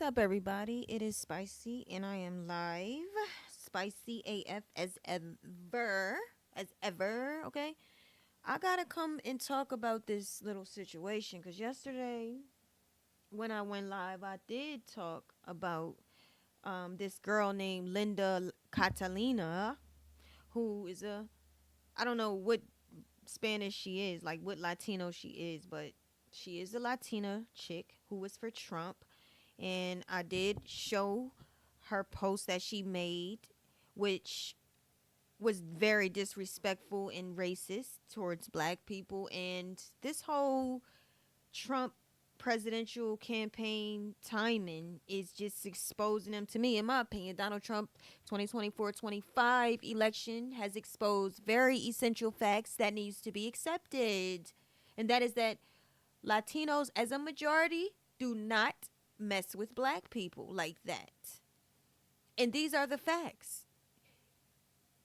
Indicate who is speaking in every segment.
Speaker 1: up, everybody? It is Spicy, and I am live. Spicy AF as ever. Okay? I gotta come and talk about this little situation, because yesterday, when I went live, I did talk about this girl named Linda Catalina, who is I don't know what Spanish she is, like what Latino she is, but she is a Latina chick who was for Trump. And I did show her post that she made, which was very disrespectful and racist towards black people. And this whole Trump presidential campaign timing is just exposing them. To me, in my opinion, Donald Trump 2024-25 election has exposed very essential facts that needs to be accepted. And that is that Latinos as a majority do not mess with black people like that. And these are the facts.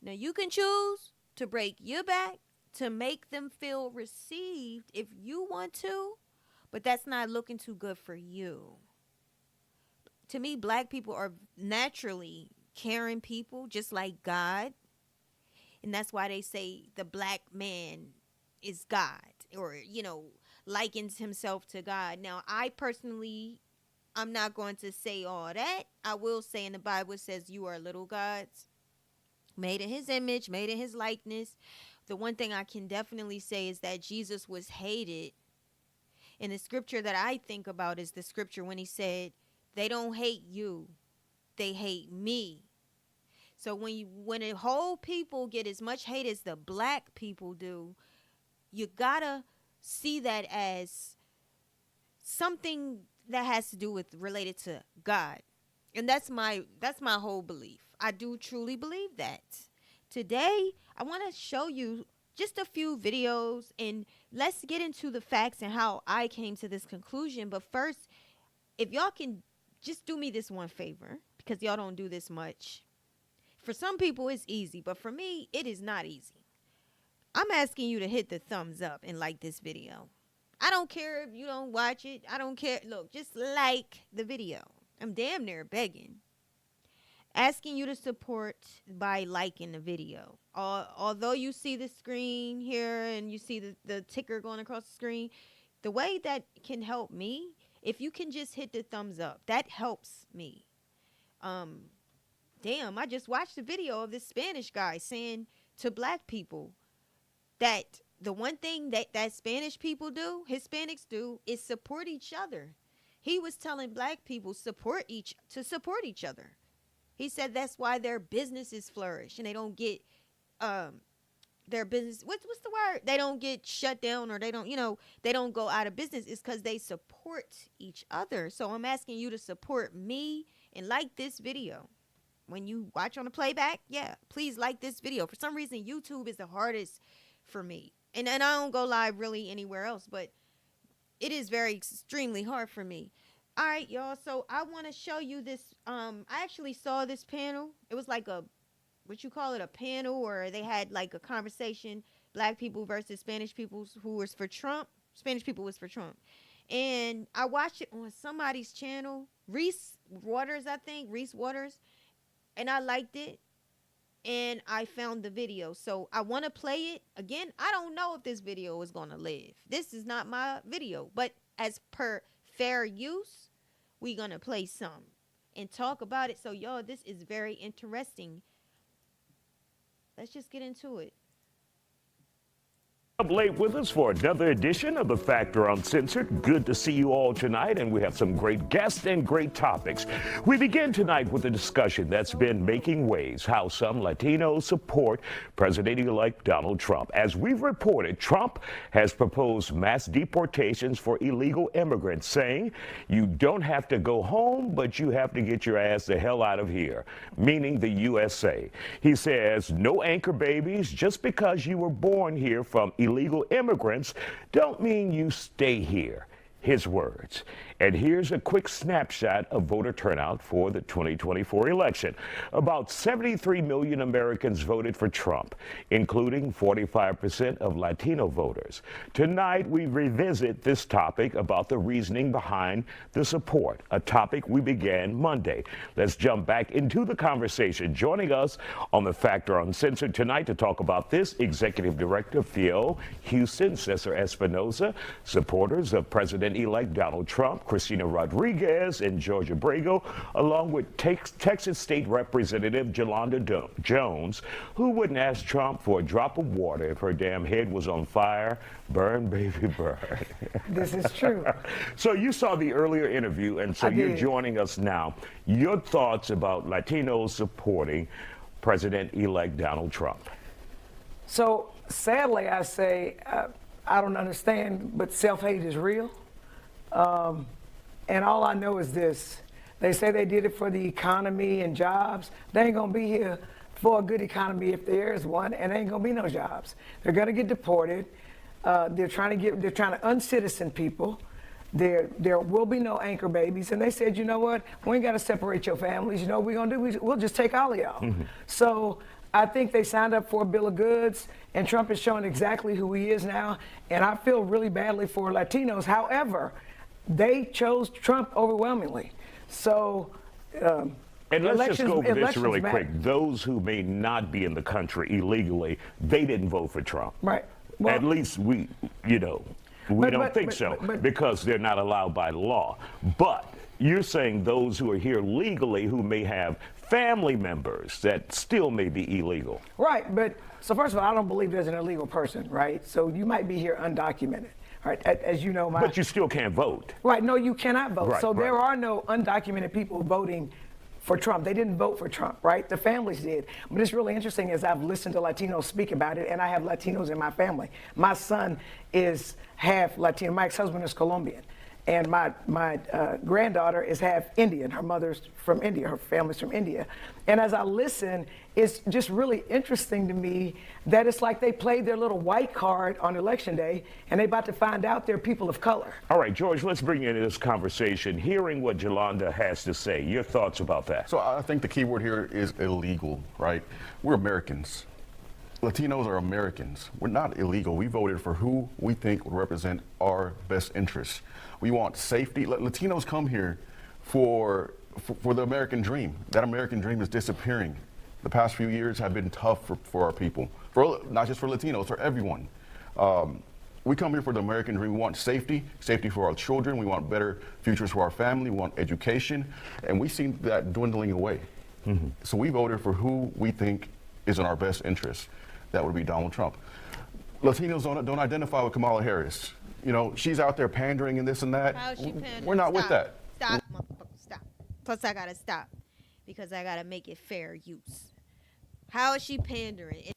Speaker 1: Now, you can choose to break your back to make them feel received if you want to, but that's not looking too good for you. To me, black people are naturally caring people, just like God. And that's why they say the black man is God, or, likens himself to God. Now, I'm not going to say all that. I will say in the Bible it says you are little gods, made in his image, made in his likeness. The one thing I can definitely say is that Jesus was hated. And the scripture that I think about is the scripture when he said, they don't hate you, they hate me. So when a whole people get as much hate as the black people do, you gotta see that as something that has to do with related to God. And that's my whole belief. I do truly believe that. Today, I want to show you just a few videos, and let's get into the facts and how I came to this conclusion. But first, if y'all can just do me this one favor, because y'all don't do this much. For some people, it's easy, but for me, it is not easy. I'm asking you to hit the thumbs up and like this video. I don't care if you don't watch it. I don't care. Look, just like the video. I'm damn near begging. Asking you to support by liking the video. Although you see the screen here and you see the ticker going across the screen, the way that can help me, if you can just hit the thumbs up, that helps me. Damn, I just watched a video of this Spanish guy saying to black people that the one thing that Spanish people do, Hispanics do, is support each other. He was telling black people support each other. He said that's why their businesses flourish and they don't get their business. What's the word? They don't get shut down, or they don't go out of business. It's because they support each other. So I'm asking you to support me and like this video. When you watch on the playback, yeah, please like this video. For some reason, YouTube is the hardest for me. And I don't go live really anywhere else, but it is very extremely hard for me. All right, y'all. So I want to show you this. I actually saw this panel. It was like a panel, or they had like a conversation, black people versus Spanish people who was for Trump. Spanish people was for Trump. And I watched it on somebody's channel, Reese Waters. And I liked it. And I found the video. So I want to play it. Again, I don't know if this video is going to live. This is not my video. But as per fair use, we're going to play some and talk about it. So, y'all, this is very interesting. Let's just get into it.
Speaker 2: Up late with us for another edition of The Factor Uncensored. Good to see you all tonight, and we have some great guests and great topics. We begin tonight with a discussion that's been making waves, how some Latinos support President-elect Donald Trump. As we've reported, Trump has proposed mass deportations for illegal immigrants, saying you don't have to go home, but you have to get your ass the hell out of here, meaning the USA. He says no anchor babies. Just because you were born here from illegal immigrants don't mean you stay here. His words. And here's a quick snapshot of voter turnout for the 2024 election. About 73 million Americans voted for Trump, including 45% of Latino voters. Tonight, we revisit this topic about the reasoning behind the support, a topic we began Monday. Let's jump back into the conversation. Joining us on The Factor Uncensored tonight to talk about this, Executive Director Phil Houston, Cesar Espinoza, supporters of President-elect Donald Trump, Cristina Rodriguez, and Georgia Brago, along with Texas State Representative Jolanda Jones, who wouldn't ask Trump for a drop of water if her damn head was on fire. Burn, baby, burn.
Speaker 3: This is true.
Speaker 2: So you saw the earlier interview, and so you're joining us now. Your thoughts about Latinos supporting President-elect Donald Trump?
Speaker 3: So sadly, I say, I don't understand, but self-hate is real. And all I know is this. They say they did it for the economy and jobs. They ain't gonna be here for a good economy if there is one, and there ain't gonna be no jobs. They're gonna get deported. They're trying to uncitizen people. There will be no anchor babies. And they said, you know what? We ain't got to separate your families. You know what we're going to do? We'll just take all of y'all. Mm-hmm. So I think they signed up for a bill of goods, and Trump is showing exactly who he is now. And I feel really badly for Latinos. However, they chose Trump overwhelmingly. So
Speaker 2: and let's just go over this really quick. Those who may not be in the country illegally, they didn't vote for Trump.
Speaker 3: Right. Well,
Speaker 2: at least we don't think so, because they're not allowed by law. But you're saying those who are here legally who may have family members that still may be illegal.
Speaker 3: Right. But so first of all, I don't believe there's an illegal person, right? So you might be here undocumented. Right, as you know,
Speaker 2: but you still can't vote.
Speaker 3: Right, no, you cannot vote.
Speaker 2: Right,
Speaker 3: so there are no undocumented people voting for Trump. They didn't vote for Trump, right? The families did. But it's really interesting as I've listened to Latinos speak about it, and I have Latinos in my family. My son is half Latino. My ex-husband is Colombian. And my granddaughter is half Indian. Her mother's from India. Her family's from India. And as I listen, it's just really interesting to me that it's like they played their little white card on Election Day, and they're about to find out they're people of color.
Speaker 2: All right, George, let's bring you into this conversation, hearing what Jolanda has to say. Your thoughts about that?
Speaker 4: So I think the key word here is illegal, right? We're Americans. Latinos are Americans. We're not illegal. We voted for who we think would represent our best interests. We want safety. Latinos come here for the American dream. That American dream is disappearing. The past few years have been tough for our people, not just for Latinos, for everyone. We come here for the American dream. We want safety for our children. We want better futures for our family. We want education. And we see that dwindling away. Mm-hmm. So we voted for who we think is in our best interest. That would be Donald Trump. Latinos don't identify with Kamala Harris. You know, she's out there pandering and this and that.
Speaker 1: How's she pandering?
Speaker 4: We're not with that.
Speaker 1: Stop, motherfucker, stop. Plus, I gotta stop because I gotta make it fair use. How is she pandering?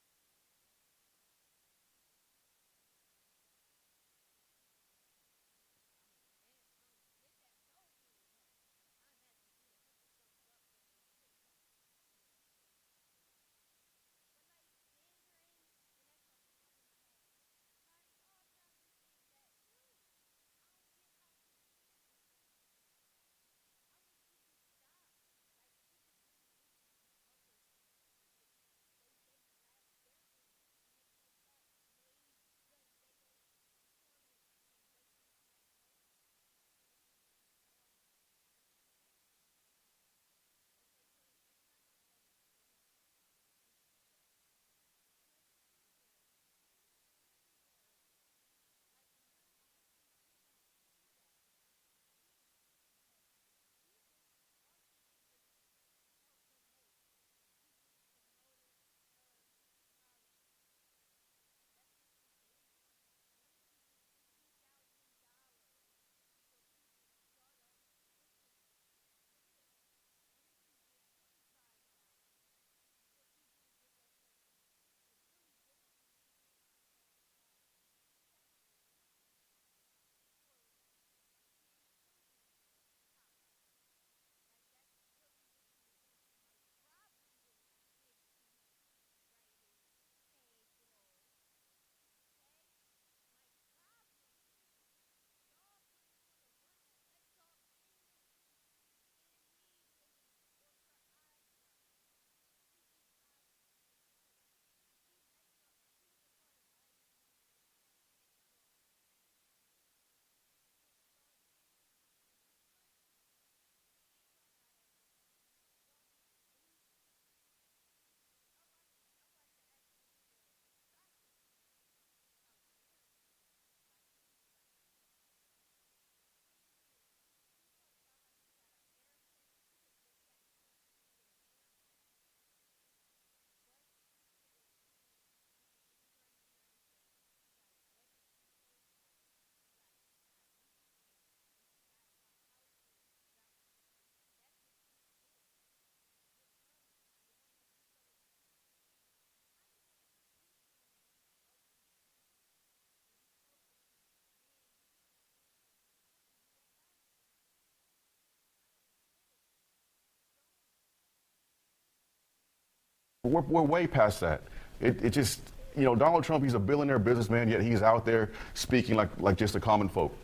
Speaker 4: We're way past that. It just, Donald Trump, he's a billionaire businessman, yet he's out there speaking like just the common folk,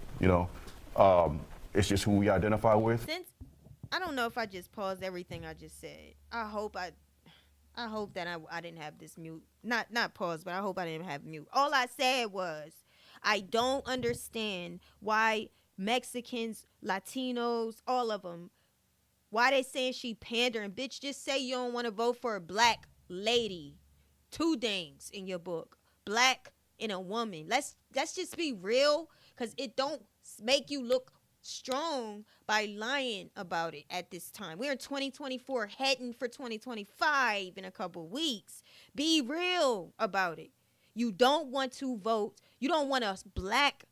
Speaker 4: It's just who we identify with.
Speaker 1: Since I don't know if I just paused everything I just said. I hope that I didn't have this mute. Not pause, but I hope I didn't have mute. All I said was I don't understand why Mexicans, Latinos, all of them, why they saying she pandering. Bitch, just say you don't want to vote for a black lady. Two things in your book. Black and a woman. Let's just be real, because it don't make you look strong by lying about it at this time. We're in 2024, heading for 2025 in a couple weeks. Be real about it. You don't want to vote. You don't want a black,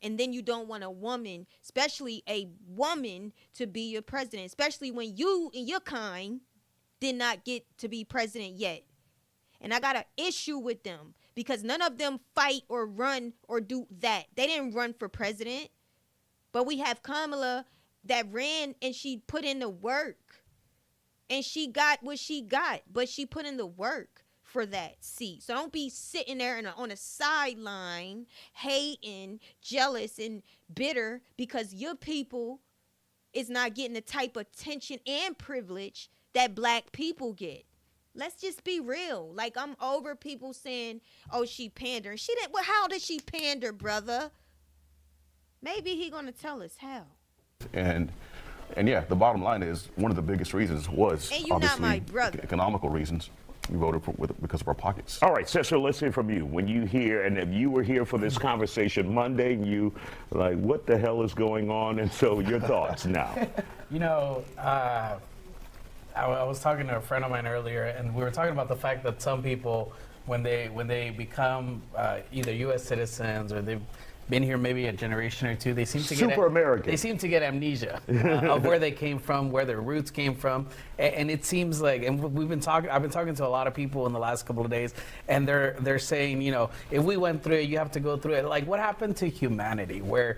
Speaker 1: and then you don't want a woman, especially a woman, to be your president, especially when you and your kind did not get to be president yet. And I got an issue with them because none of them fight or run or do that. They didn't run for president. But we have Kamala that ran and she put in the work. And she got what she got. But she put in the work for that seat. So don't be sitting there on a sideline, hating, jealous, and bitter because your people is not getting the type of attention and privilege that black people get. Let's just be real. Like, I'm over people saying, oh, she pandering. She didn't. Well, how did she pander, brother? Maybe he gonna tell us how.
Speaker 4: And yeah, the bottom line is one of the biggest reasons was
Speaker 1: and you
Speaker 4: obviously
Speaker 1: not my brother.
Speaker 4: Economical reasons. We voted because of our pockets.
Speaker 2: All right, Cecil, let's hear from you. When you hear, and if you were here for this conversation Monday, you like, what the hell is going on? And so your thoughts now.
Speaker 5: I was talking to a friend of mine earlier, and we were talking about the fact that some people, when they become either U.S. citizens or they've been here maybe a generation or two, they seem to
Speaker 2: Super American.
Speaker 5: They seem to get amnesia of where they came from, where their roots came from, and it seems like, and I've been talking to a lot of people in the last couple of days, and they're saying, if we went through it, you have to go through it. Like, what happened to humanity? Where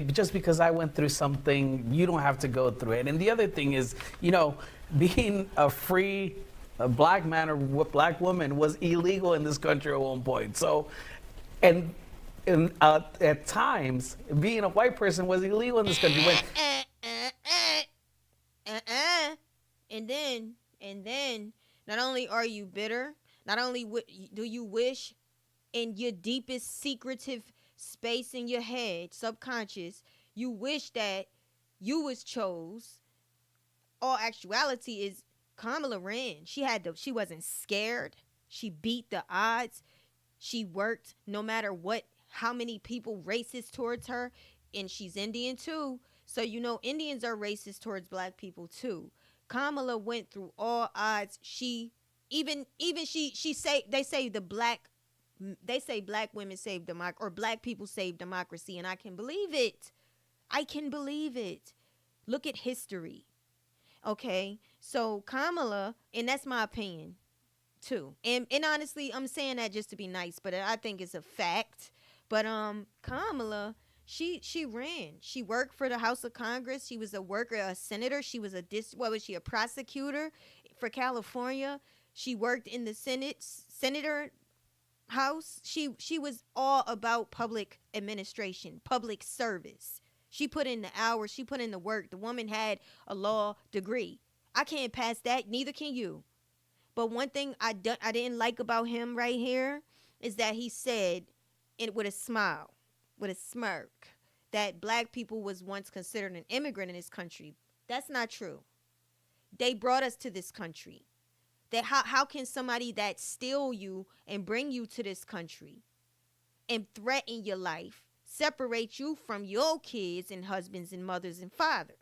Speaker 5: just because I went through something, you don't have to go through it. And the other thing is, being a free black man or black woman was illegal in this country at one point. So, and at times, being a white person was illegal in this country.
Speaker 1: And then, not only are you bitter, not only do you wish in your deepest secretive space in your head, subconscious, you wish that you was chose. All actuality is Kamala ran. She wasn't scared. She beat the odds. She worked no matter what, how many people racist towards her, and she's Indian too. So Indians are racist towards black people too. Kamala went through all odds. She say black women saved democracy, or black people saved democracy, and I can believe it. Look at history. Okay, so Kamala, and that's my opinion too. And honestly, I'm saying that just to be nice, but I think it's a fact. But Kamala, she ran. She worked for the House of Congress. She was a worker, a senator. She was a prosecutor for California. She worked in the senator house. She was all about public administration, public service. She put in the hours. She put in the work. The woman had a law degree. I can't pass that. Neither can you. But one thing I didn't like about him right here is that he said, it with a smile, with a smirk, that black people was once considered an immigrant in this country. That's not true. They brought us to this country. That how can somebody that steal you and bring you to this country and threaten your life separate you from your kids and husbands and mothers and fathers?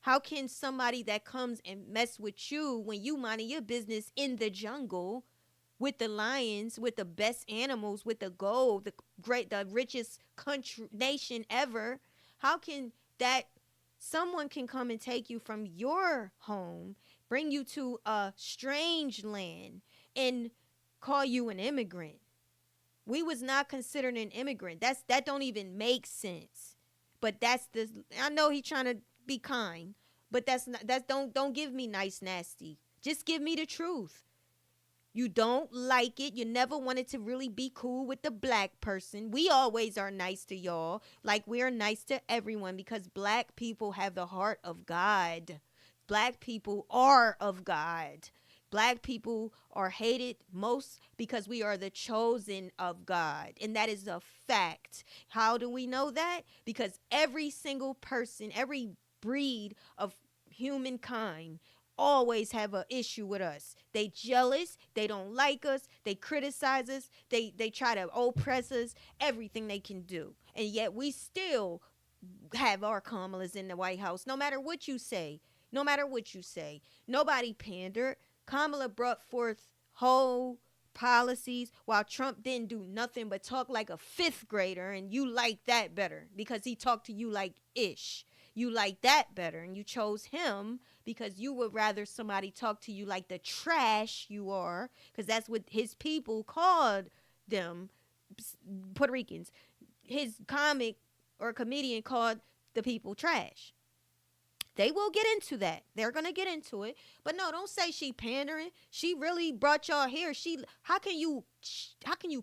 Speaker 1: How can somebody that comes and mess with you when you minding your business in the jungle with the lions, with the best animals, with the gold, the richest nation ever, how can that someone can come and take you from your home, bring you to a strange land, and call you an immigrant? We was not considered an immigrant. That don't even make sense. But I know he trying to be kind, but don't give me nice nasty. Just give me the truth. You don't like it. You never wanted to really be cool with the black person. We always are nice to y'all, like we're nice to everyone, because black people have the heart of God. Black people are of God. Black people are hated most because we are the chosen of God. And that is a fact. How do we know that? Because every single person, every breed of humankind always have an issue with us. They jealous, they don't like us, they criticize us, they try to oppress us, everything they can do. And yet we still have our Kamalas in the White House, no matter what you say. No matter what you say. Nobody pandered. Kamala brought forth whole policies while Trump didn't do nothing but talk like a fifth grader, and you like that better because he talked to you like ish. You like that better, and you chose him because you would rather somebody talk to you like the trash you are, because that's what his people called them, Puerto Ricans. His comic or comedian called the people trash. They will get into that. They're going to get into it. But no, don't say she pandering. She really brought y'all here. How can you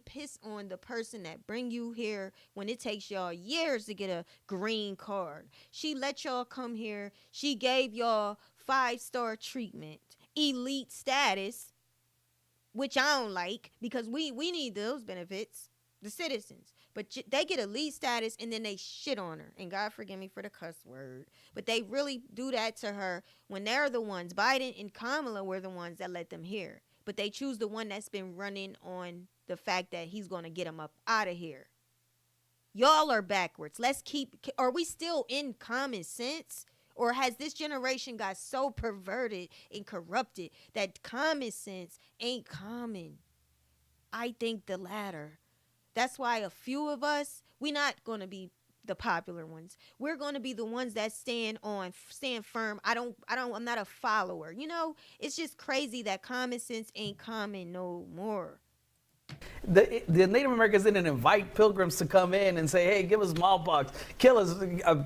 Speaker 1: piss on the person that bring you here when it takes y'all years to get a green card? She let y'all come here. She gave y'all 5-star treatment, elite status, which I don't like, because we need those benefits, the citizens. But they get elite status and then they shit on her. And God forgive me for the cuss word. But they really do that to her when they're the ones. Biden and Kamala were the ones that let them here. But they choose the one that's been running on the fact that he's going to get them up out of here. Y'all are backwards. Are we still in common sense? Or has this generation got so perverted and corrupted that common sense ain't common? I think the latter. That's why a few of us, we're not going to be the popular ones. We're going to be the ones that stand firm. I'm not a follower. You know, it's just crazy that common sense ain't common no more.
Speaker 5: The Native Americans didn't invite pilgrims to come in and say, hey, give us smallpox, kill us,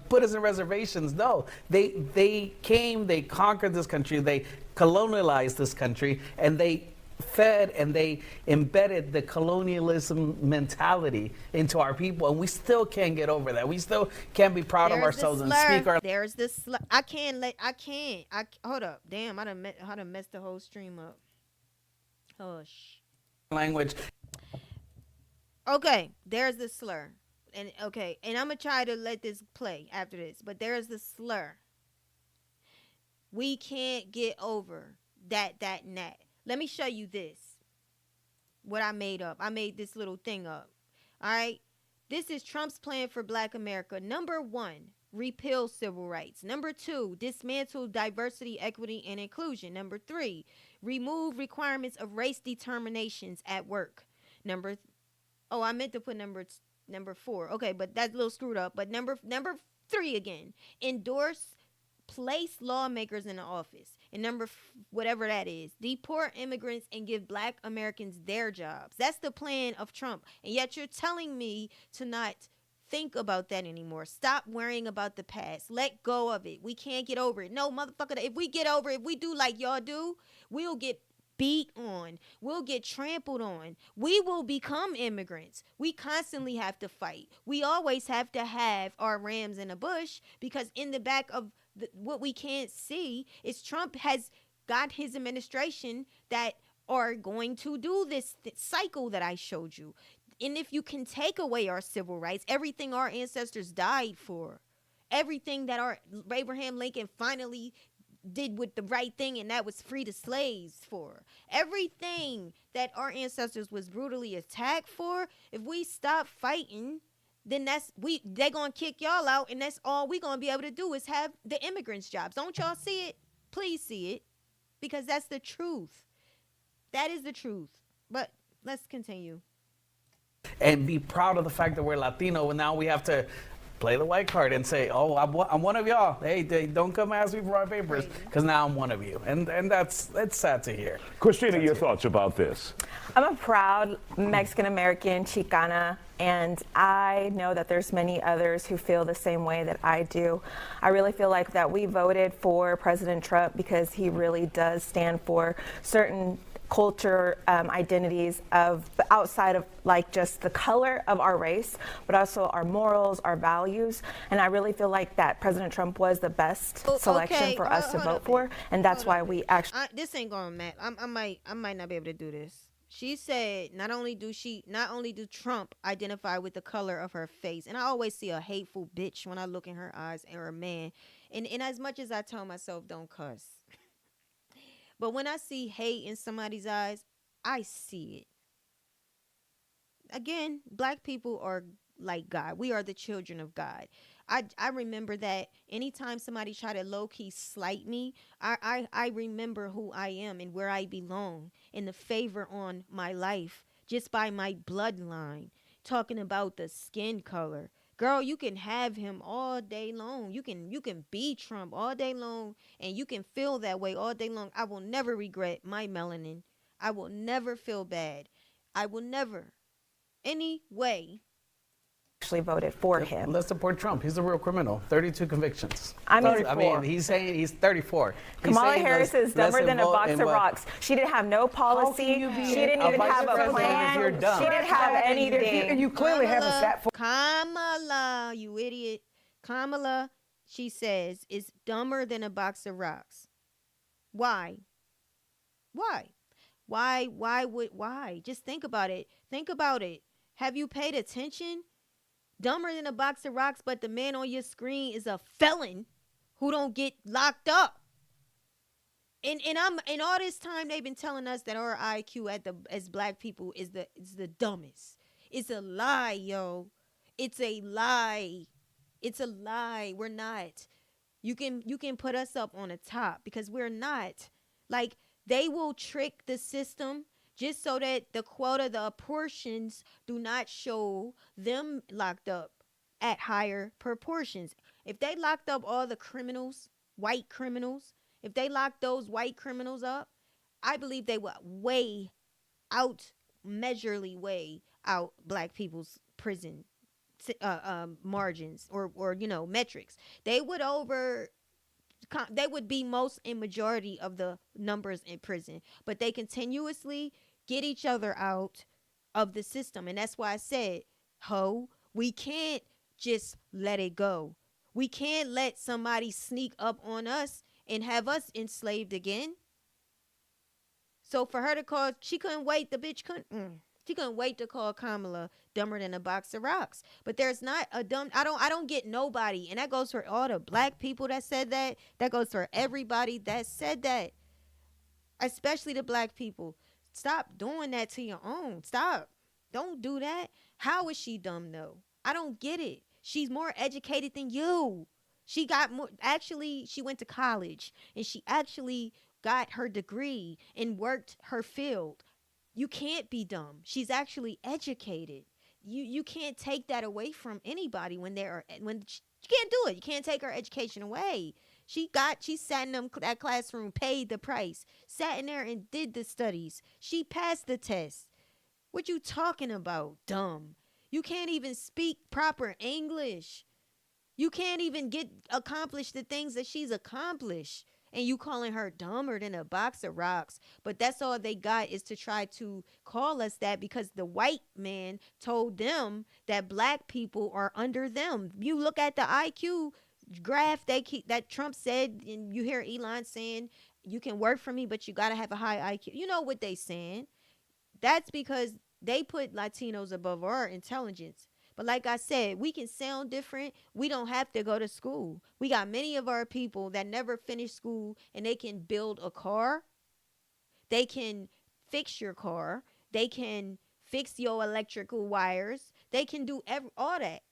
Speaker 5: put us in reservations. No, they came, they conquered this country, they colonialized this country, and they fed and they embedded the colonialism mentality into our people, and we still can't get over that. We still can't be proud of ourselves and speak our.
Speaker 1: There's this slur. Hold up. Damn, I done messed the whole stream up. Hush.
Speaker 5: Language.
Speaker 1: Okay, there's the slur. And I'm gonna try to let this play after this, but there's the slur. We can't get over that. Let me show you this. What I made up. I made this little thing up. All right. This is Trump's plan for Black America. Number 1, repeal civil rights. Number 2, dismantle diversity, equity, and inclusion. Number 3, remove requirements of race determinations at work. I meant to put number 4. Okay, but that's a little screwed up. But number 3 again. Endorse, place lawmakers in the office. And whatever that is, deport immigrants and give Black Americans their jobs. That's the plan of Trump. And yet you're telling me to not think about that anymore. Stop worrying about the past. Let go of it. We can't get over it. No, motherfucker, if we get over it, if we do like y'all do, we'll get beat on. We'll get trampled on. We will become immigrants. We constantly have to fight. We always have to have our rams in the bush, because in the back of what we can't see is Trump has got his administration that are going to do this cycle that I showed you. And if you can take away our civil rights, everything our ancestors died for, everything that our Abraham Lincoln finally did with the right thing, and that was free the slaves for, everything that our ancestors was brutally attacked for, if we stop fighting, then they gonna kick y'all out, and that's all we gonna be able to do is have the immigrants' jobs. Don't y'all see it? Please see it, because that's the truth. That is the truth. But let's continue.
Speaker 5: And be proud of the fact that we're Latino, and now we have to play the white card and say, oh, I'm one of y'all. Hey, don't come ask me for my papers, because now I'm one of you. And that's sad to hear.
Speaker 2: Christina, your thoughts about this?
Speaker 6: I'm a proud Mexican-American Chicana, and I know that there's many others who feel the same way that I do. I really feel like that we voted for President Trump because he really does stand for certain culture identities of outside of like just the color of our race, but also our morals, our values. And I really feel like that President Trump was the best selection for us to vote for, and that's why we actually.
Speaker 1: This ain't gonna matter. I might not be able to do this. She said not only do Trump identify with the color of her face, and I always see a hateful bitch when I look in her eyes, or a man. And as much as I tell myself don't cuss, but when I see hate in somebody's eyes, I see it. Again, black people are like God. We are the children of God. I remember that anytime somebody try to low-key slight me, I remember who I am and where I belong and the favor on my life just by my bloodline. Talking about the skin color. Girl, you can have him all day long. You can be Trump all day long, and you can feel that way all day long. I will never regret my melanin. I will never feel bad. I will never, any way.
Speaker 6: Actually voted for him.
Speaker 5: Let's support Trump. He's a real criminal. 32 convictions.
Speaker 6: I mean,
Speaker 5: he's saying he's 34.
Speaker 6: Kamala Harris is dumber than a box of rocks. She didn't have no policy. She didn't even have a plan. She didn't have anything.
Speaker 3: You clearly haven't sat for.
Speaker 1: Kamala, you idiot. Kamala, she says, is dumber than a box of rocks. Why? Why? Why? Just think about it. Think about it. Have you paid attention? Dumber than a box of rocks, but the man on your screen is a felon who don't get locked up. And all this time they've been telling us that our IQ as black people is the dumbest. It's a lie, yo. It's a lie. It's a lie. We're not. You can put us up on the top because we're not. Like, they will trick the system just so that the quota, the portions do not show them locked up at higher proportions. If they locked up all the criminals, white criminals, if they locked those white criminals up, I believe they would measurably weigh out black people's prison margins or metrics. They would be most in majority of the numbers in prison, but they continuously get each other out of the system. And that's why I said, we can't just let it go. We can't let somebody sneak up on us and have us enslaved again. So for her to call, she couldn't wait. The bitch couldn't. She couldn't wait to call Kamala dumber than a box of rocks. But there's not a dumb. I don't get nobody, and that goes for all the black people that said that. That goes for everybody that said that, especially the black people. Stop doing that to your own. Stop. Don't do that. How is she dumb though? I don't get it. She's more educated than you. She got more. Actually, she went to college and she actually got her degree and worked her field. You can't be dumb. She's actually educated. You can't take that away from anybody when you can't do it. You can't take her education away. She sat in that classroom, paid the price, sat in there and did the studies. She passed the test. What you talking about, dumb? You can't even speak proper English. You can't even accomplish the things that she's accomplished. And you calling her dumber than a box of rocks. But that's all they got is to try to call us that because the white man told them that black people are under them. You look at the IQ graph that Trump said, and you hear Elon saying, you can work for me, but you got to have a high IQ. You know what they saying. That's because they put Latinos above our intelligence. But like I said, we can sound different. We don't have to go to school. We got many of our people that never finished school and they can build a car. They can fix your car. They can fix your electrical wires. They can do all that.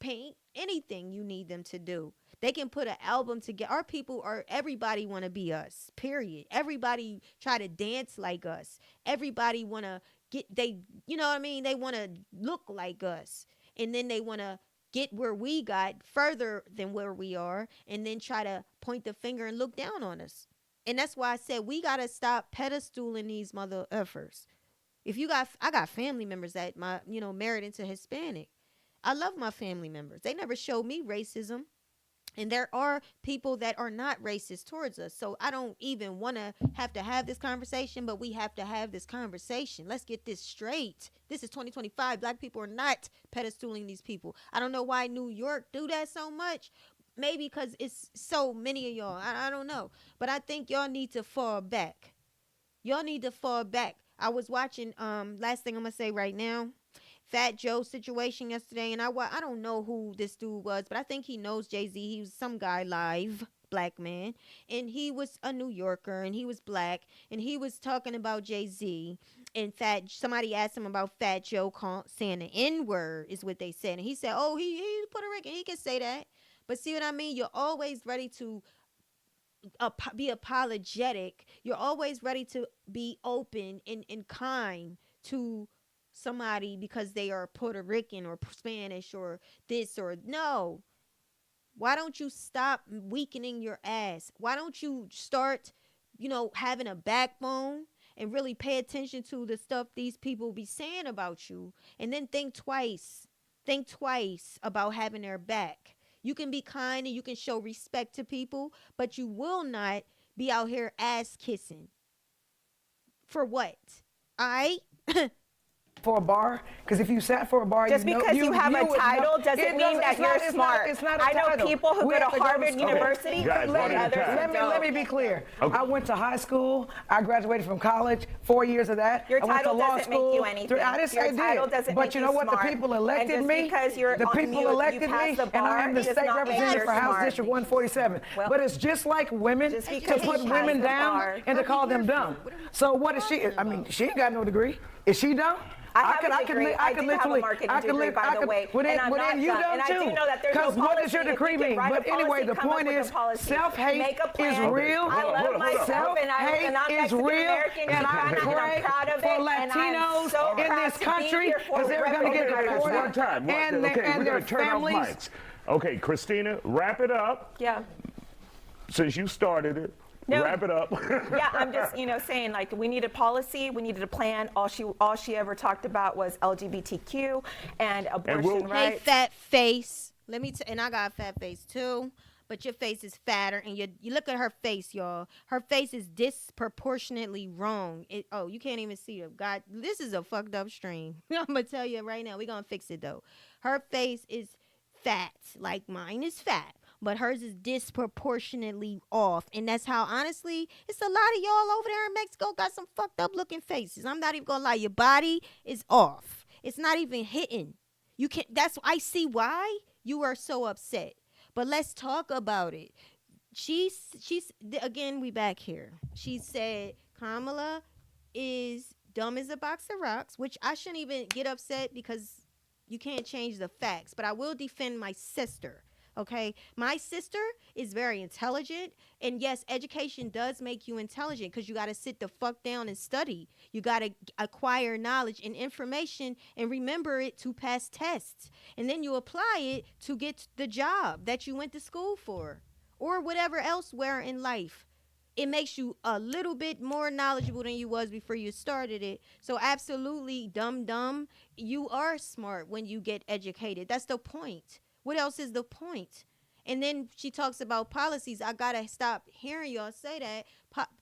Speaker 1: Paint, anything you need them to do. They can put an album together. Our people everybody want to be us, period. Everybody try to dance like us. Everybody want to you know what I mean? They want to look like us. And then they want to get where we got further than where we are and then try to point the finger and look down on us. And that's why I said we got to stop pedestaling these mother effers. I got family members that married into Hispanic. I love my family members. They never showed me racism. And there are people that are not racist towards us. So I don't even want to have this conversation, but we have to have this conversation. Let's get this straight. This is 2025. Black people are not pedestaling these people. I don't know why New York do that so much. Maybe because it's so many of y'all. I don't know. But I think y'all need to fall back. Y'all need to fall back. I was watching, last thing I'm going to say right now, Fat Joe situation yesterday, and I don't know who this dude was, but I think he knows Jay-Z. He was some guy live, black man, and he was a New Yorker, and he was black, and he was talking about Jay-Z, and somebody asked him about Fat Joe saying the N-word is what they said, and he said, oh, he's Puerto Rican, he can say that. But see what I mean? You're always ready to be apologetic. You're always ready to be open and kind to somebody because they are Puerto Rican or Spanish or this or no. Why don't you stop weakening your ass? Why don't you start, having a backbone and really pay attention to the stuff these people be saying about you, and then think twice. Think twice about having their back. You can be kind and you can show respect to people, but you will not be out here ass kissing. For what? All right?
Speaker 3: For a bar, because if you sat for a bar,
Speaker 6: just because you have a title doesn't mean that you're smart.
Speaker 3: It's not a
Speaker 6: I know
Speaker 3: title.
Speaker 6: people who go to Harvard University.
Speaker 2: Guys, one at a time.
Speaker 3: Let me be clear.
Speaker 2: Okay.
Speaker 3: I went to high school. I graduated from college. 4 years of that.
Speaker 6: Your
Speaker 3: I went to
Speaker 6: title
Speaker 3: law
Speaker 6: doesn't
Speaker 3: school.
Speaker 6: make you anything.
Speaker 3: I didn't say
Speaker 6: Your title
Speaker 3: did.
Speaker 6: doesn't
Speaker 3: But
Speaker 6: make
Speaker 3: you know what?
Speaker 6: smart.
Speaker 3: The people elected
Speaker 6: and just
Speaker 3: me.
Speaker 6: Because you're
Speaker 3: The people elected
Speaker 6: you
Speaker 3: me,
Speaker 6: the
Speaker 3: and I am the
Speaker 6: does
Speaker 3: state
Speaker 6: not make
Speaker 3: representative
Speaker 6: you
Speaker 3: for House
Speaker 6: smart.
Speaker 3: District 147.
Speaker 6: Well,
Speaker 3: but it's just like women
Speaker 6: just
Speaker 3: to
Speaker 6: because
Speaker 3: put
Speaker 6: she
Speaker 3: women
Speaker 6: has the
Speaker 3: down
Speaker 6: bar.
Speaker 3: and to call them dumb. So what is she? I mean, she ain't got no degree. Is she dumb?
Speaker 6: I have a degree. I do have a marketing degree, by the way.
Speaker 3: Well,
Speaker 6: and I'm not
Speaker 3: then you
Speaker 6: dumb.
Speaker 3: don't
Speaker 6: And I do
Speaker 3: too.
Speaker 6: know that there's no policy.
Speaker 3: What does your
Speaker 6: If we
Speaker 3: degree
Speaker 6: can
Speaker 3: mean?
Speaker 6: write a
Speaker 3: But anyway,
Speaker 6: policy,
Speaker 3: the
Speaker 6: come up
Speaker 3: point
Speaker 6: with a
Speaker 3: is,
Speaker 6: policy.
Speaker 3: self-hate
Speaker 6: Make a
Speaker 3: is
Speaker 6: plan.
Speaker 3: real.
Speaker 6: I love myself, and I'm
Speaker 3: Self-hate is
Speaker 6: Mexican
Speaker 3: real,
Speaker 6: American,
Speaker 3: and I
Speaker 6: and
Speaker 3: pray
Speaker 6: I'm proud of
Speaker 3: for
Speaker 6: it, and I'm
Speaker 3: Latinos
Speaker 6: so
Speaker 3: in
Speaker 6: proud
Speaker 3: this
Speaker 6: to be
Speaker 3: country
Speaker 6: here for
Speaker 3: because they're going to get
Speaker 6: representing
Speaker 3: deported.
Speaker 2: One time.
Speaker 3: And
Speaker 2: Okay, we're
Speaker 3: their
Speaker 2: going to turn off
Speaker 3: families.
Speaker 2: mics. Okay, Christina, wrap it up.
Speaker 6: Yeah.
Speaker 2: Since you started it,
Speaker 6: No.
Speaker 2: wrap it up.
Speaker 6: Yeah, I'm just, saying, like, we needed policy, we needed a plan. All she ever talked about was LGBTQ and abortion rights.
Speaker 1: Hey, fat face. And I got a fat face too, but your face is fatter, and you look at her face, y'all. Her face is disproportionately wrong. You can't even see it. God, this is a fucked up stream. I'm gonna tell you right now. We're gonna fix it though. Her face is fat, like mine is fat, but hers is disproportionately off. And that's how, honestly, it's a lot of y'all over there in Mexico got some fucked up looking faces. I'm not even gonna lie. Your body is off. It's not even hitting. I see why you are so upset. But let's talk about it. She's again, we back here. She said Kamala is dumb as a box of rocks, which I shouldn't even get upset because you can't change the facts. But I will defend my sister. Okay, my sister is very intelligent, and yes, education does make you intelligent because you got to sit the fuck down and study. You got to acquire knowledge and information and remember it to pass tests, and then you apply it to get the job that you went to school for or whatever elsewhere in life. It makes you a little bit more knowledgeable than you was before you started it. So absolutely, dumb, you are smart when you get educated. That's the point. What else is the point? And then she talks about policies. I got to stop hearing y'all say that.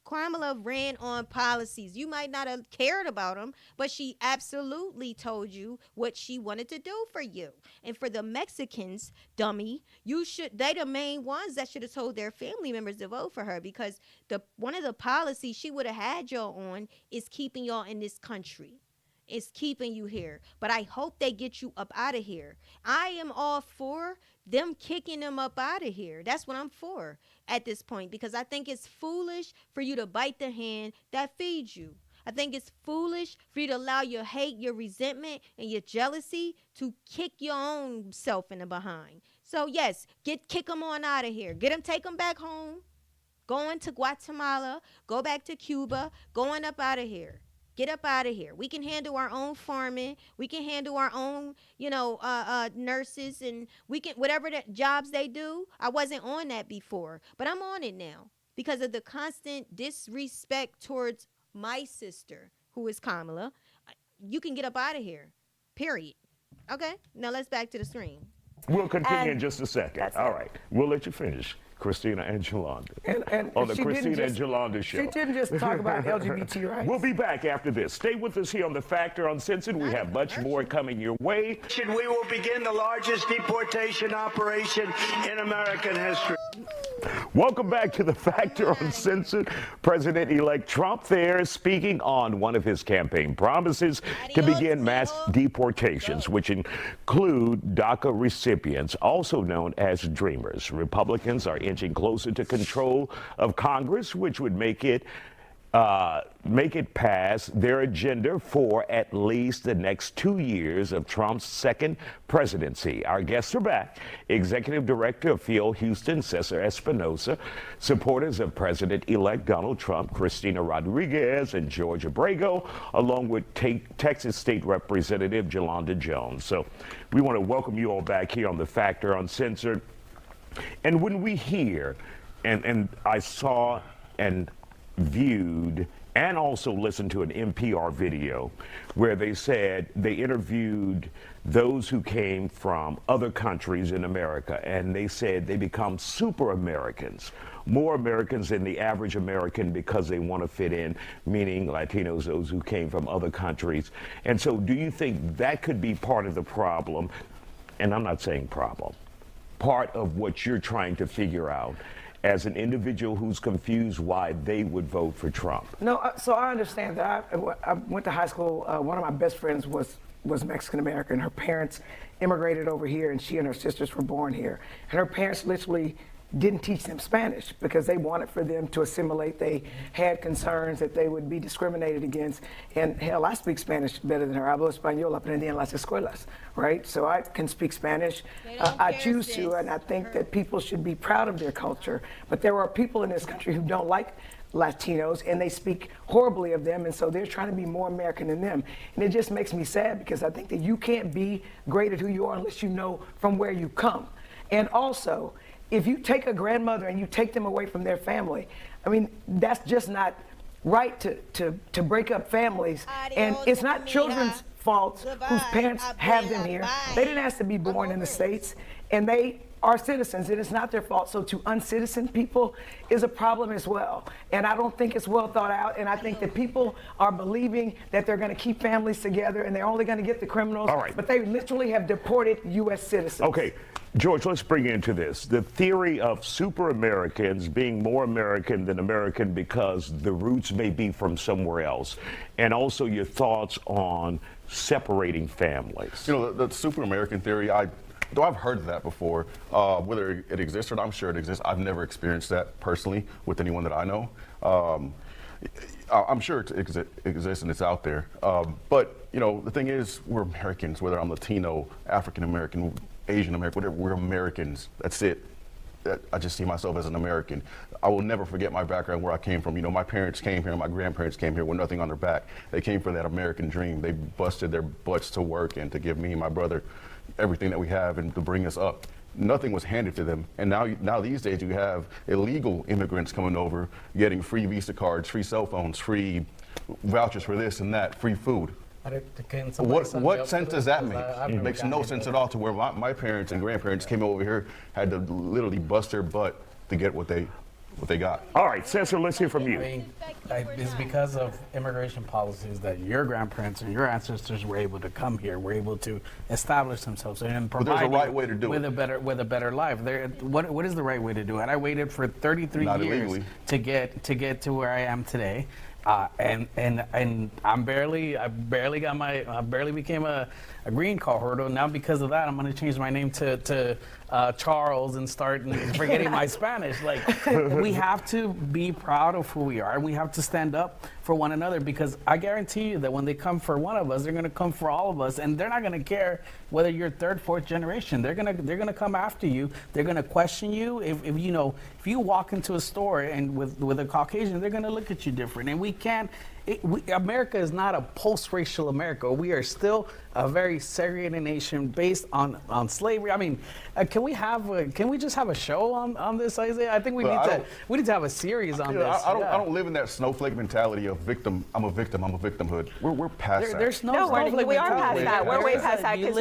Speaker 1: Kamala ran on policies. You might not have cared about them, but she absolutely told you what she wanted to do for you. And for the Mexicans, dummy, they the main ones that should have told their family members to vote for her, because one of the policies she would have had y'all on is keeping y'all in this country. Is keeping you here. But I hope they get you up out of here. I am all for them kicking them up out of here. That's what I'm for at this point, because I think it's foolish for you to bite the hand that feeds you. I think it's foolish for you to allow your hate, your resentment, and your jealousy to kick your own self in the behind. So yes, kick them on out of here. Take them back home. Going to Guatemala, go back to Cuba, going up out of here. Get up out of here. We can handle our own farming. We can handle our own, nurses, and we can, whatever the jobs they do. I wasn't on that before, but I'm on it now because of the constant disrespect towards my sister, who is Kamala. You can get up out of here, period. Okay, now let's back to the screen.
Speaker 2: We'll continue
Speaker 6: And
Speaker 2: in just a second.
Speaker 6: that's
Speaker 2: All
Speaker 6: it.
Speaker 2: right. We'll let you finish. Christina and Yolanda. On the
Speaker 3: she didn't
Speaker 2: Christina and
Speaker 3: just-
Speaker 2: Yolanda show.
Speaker 3: She didn't just talk about LGBT rights.
Speaker 2: We'll be back after this. Stay with us here on The Factor Uncensored. We have much more coming your way.
Speaker 7: We will begin the largest deportation operation in American history.
Speaker 2: Welcome back to The Factor Uncensored. President-elect Trump there speaking on one of his campaign promises to begin mass deportations, which include DACA recipients, also known as Dreamers. Republicans are inching closer to control of Congress, which would make it pass their agenda for at least the next 2 years of Trump's second presidency. Our guests are back. Executive Director of Field Houston, Cesar Espinosa, supporters of President-elect Donald Trump, Cristina Rodriguez and George Abrego, along with Texas State Representative Yolanda Jones. So we want to welcome you all back here on The Factor Uncensored. And when we hear, and I saw and viewed and also listened to an NPR video where they said they interviewed those who came from other countries in America, and they said they become super Americans, more Americans than the average American because they want to fit in, meaning Latinos, those who came from other countries. And so do you think that could be part of the problem? And I'm not saying problem, part of what you're trying to figure out as an individual who's confused why they would vote for Trump?
Speaker 3: No, so I understand that. I went to high school. One of my best friends was Mexican American. Her parents immigrated over here, and she and her sisters were born here. And her parents literally didn't teach them Spanish because they wanted for them to assimilate. They had concerns that they would be discriminated against. And hell, I speak Spanish better than her. Hablo español, aprendí en las escuelas, right? So I can speak Spanish. I choose to, and I think that people should be proud of their culture. But there are people in this country who don't like Latinos, and they speak horribly of them, and so they're trying to be more American than them. And it just makes me sad because I think that you can't be great at who you are unless you know from where you come. And also, if you take a grandmother and you take them away from their family, I mean, that's just not right to break up families. And it's not children's fault whose parents have them here. They didn't ask to be born in the States, and they are citizens, and it's not their fault. So to uncitizen people is a problem as well. And I don't think it's well thought out, and I think that people are believing that they're gonna keep families together and they're only gonna get the criminals.
Speaker 2: All right.
Speaker 3: But they literally have deported US citizens.
Speaker 2: Okay, George, let's bring you into this. The theory of super Americans being more American than American because the roots may be from somewhere else, and also your thoughts on separating families.
Speaker 4: You know, the super American theory, though I've heard of that before, whether it exists or not, I'm sure it exists. I've never experienced that personally with anyone that I know. I'm sure it exists and it's out there. But, you know, the thing is, we're Americans, whether I'm Latino, African American, Asian American, whatever, we're Americans. That's it. I just see myself as an American. I will never forget my background, where I came from. You know, my parents came here, my grandparents came here with nothing on their back. They came for that American dream. They busted their butts to work and to give me and my brother everything that we have and to bring us up. Nothing was handed to them. And now these days you have illegal immigrants coming over, getting free Visa cards, free cell phones, free vouchers for this and that, free food. What sense does that make? It makes no sense at all, to where my parents and grandparents came over here, had to literally bust their butt to get what they got.
Speaker 2: All right, Cesar, let's hear from you.
Speaker 5: It's because of immigration policies that your grandparents and your ancestors were able to come here, were able to establish themselves and
Speaker 4: But
Speaker 5: provide
Speaker 4: there's a right
Speaker 5: you
Speaker 4: way to do
Speaker 5: with
Speaker 4: it.
Speaker 5: a better life. What is the right way to do it? I waited for 33
Speaker 4: Not
Speaker 5: years
Speaker 4: illegally.
Speaker 5: to get to where I am today. And I barely became a green card holder. Now because of that, I'm going to change my name to Charles and start forgetting my Spanish. Like, we have to be proud of who we are, and we have to stand up for one another, because I guarantee you that when they come for one of us, they're going to come for all of us, and they're not going to care whether you're third, fourth generation. They're going to come after you. They're going to question you. If you walk into a store and with a Caucasian, they're going to look at you different, and we can't. America is not a post-racial America. We are still a very segregated nation based on slavery. I mean, can we just have a show on this, Isaiah? I think we need to have a series on this.
Speaker 4: I don't live in that snowflake mentality of victim. I'm a victimhood. We're past that.
Speaker 5: There's
Speaker 6: No,
Speaker 5: snowflake
Speaker 6: we are past
Speaker 5: mentality.
Speaker 6: that. We're way past that because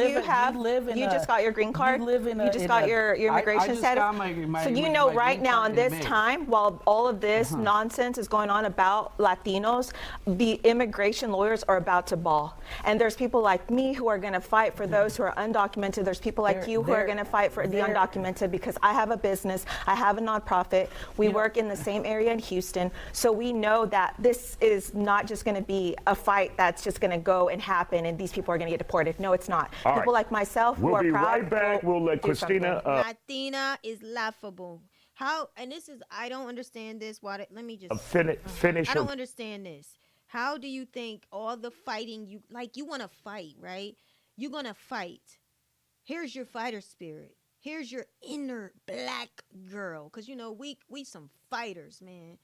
Speaker 6: you just got your green card. You just got your immigration status. So you know right now in this time, while all of this nonsense is going on about Latinos, the immigration lawyers are about to bawl. And there's people like me who are going to fight for those who are undocumented. There's people like you who are going to fight for the undocumented because I have a business. I have a nonprofit. We work in the same area in Houston. So we know that this is not just going to be a fight that's just going to go and happen and these people are going to get deported. No, it's not.
Speaker 2: All
Speaker 6: people
Speaker 2: right.
Speaker 6: like myself who
Speaker 2: We'll
Speaker 6: are
Speaker 2: be
Speaker 6: proud.
Speaker 2: right back. We'll let
Speaker 6: do
Speaker 2: Christina.
Speaker 6: something.
Speaker 1: Latina is laughable. How, and this is, I don't understand this. Let me just
Speaker 2: Finish.
Speaker 1: I don't understand this. How do you think all the fighting you want to fight, right? You're going to fight. Here's your fighter spirit. Here's your inner black girl. Because, you know, we some fighters, man.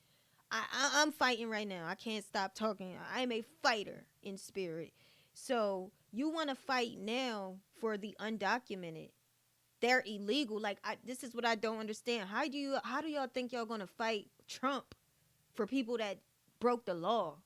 Speaker 1: I'm fighting right now. I can't stop talking. I'm a fighter in spirit. So you want to fight now for the undocumented. They're illegal. This is what I don't understand. How do y'all think y'all going to fight Trump for people that broke the law?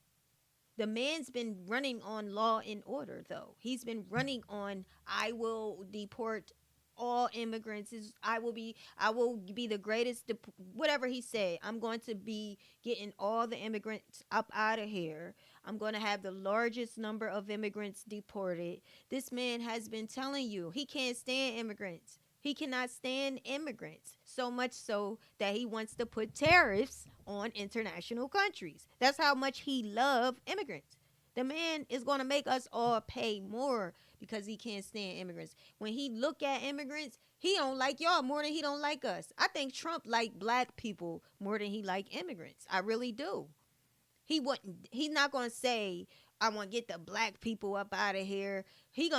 Speaker 1: The man's been running on law and order, though. He's been running on, I will deport all immigrants. I will be the greatest, whatever he said. I'm going to be getting all the immigrants up out of here. I'm going to have the largest number of immigrants deported. This man has been telling you he can't stand immigrants. He cannot stand immigrants, so much so that he wants to put tariffs on international countries. That's how much he loves immigrants. The man is going to make us all pay more because he can't stand immigrants. When he look at immigrants, he don't like y'all more than he don't like us. I think Trump like black people more than he like immigrants. I really do. He's not going to say, I want to get the black people up out of here. He's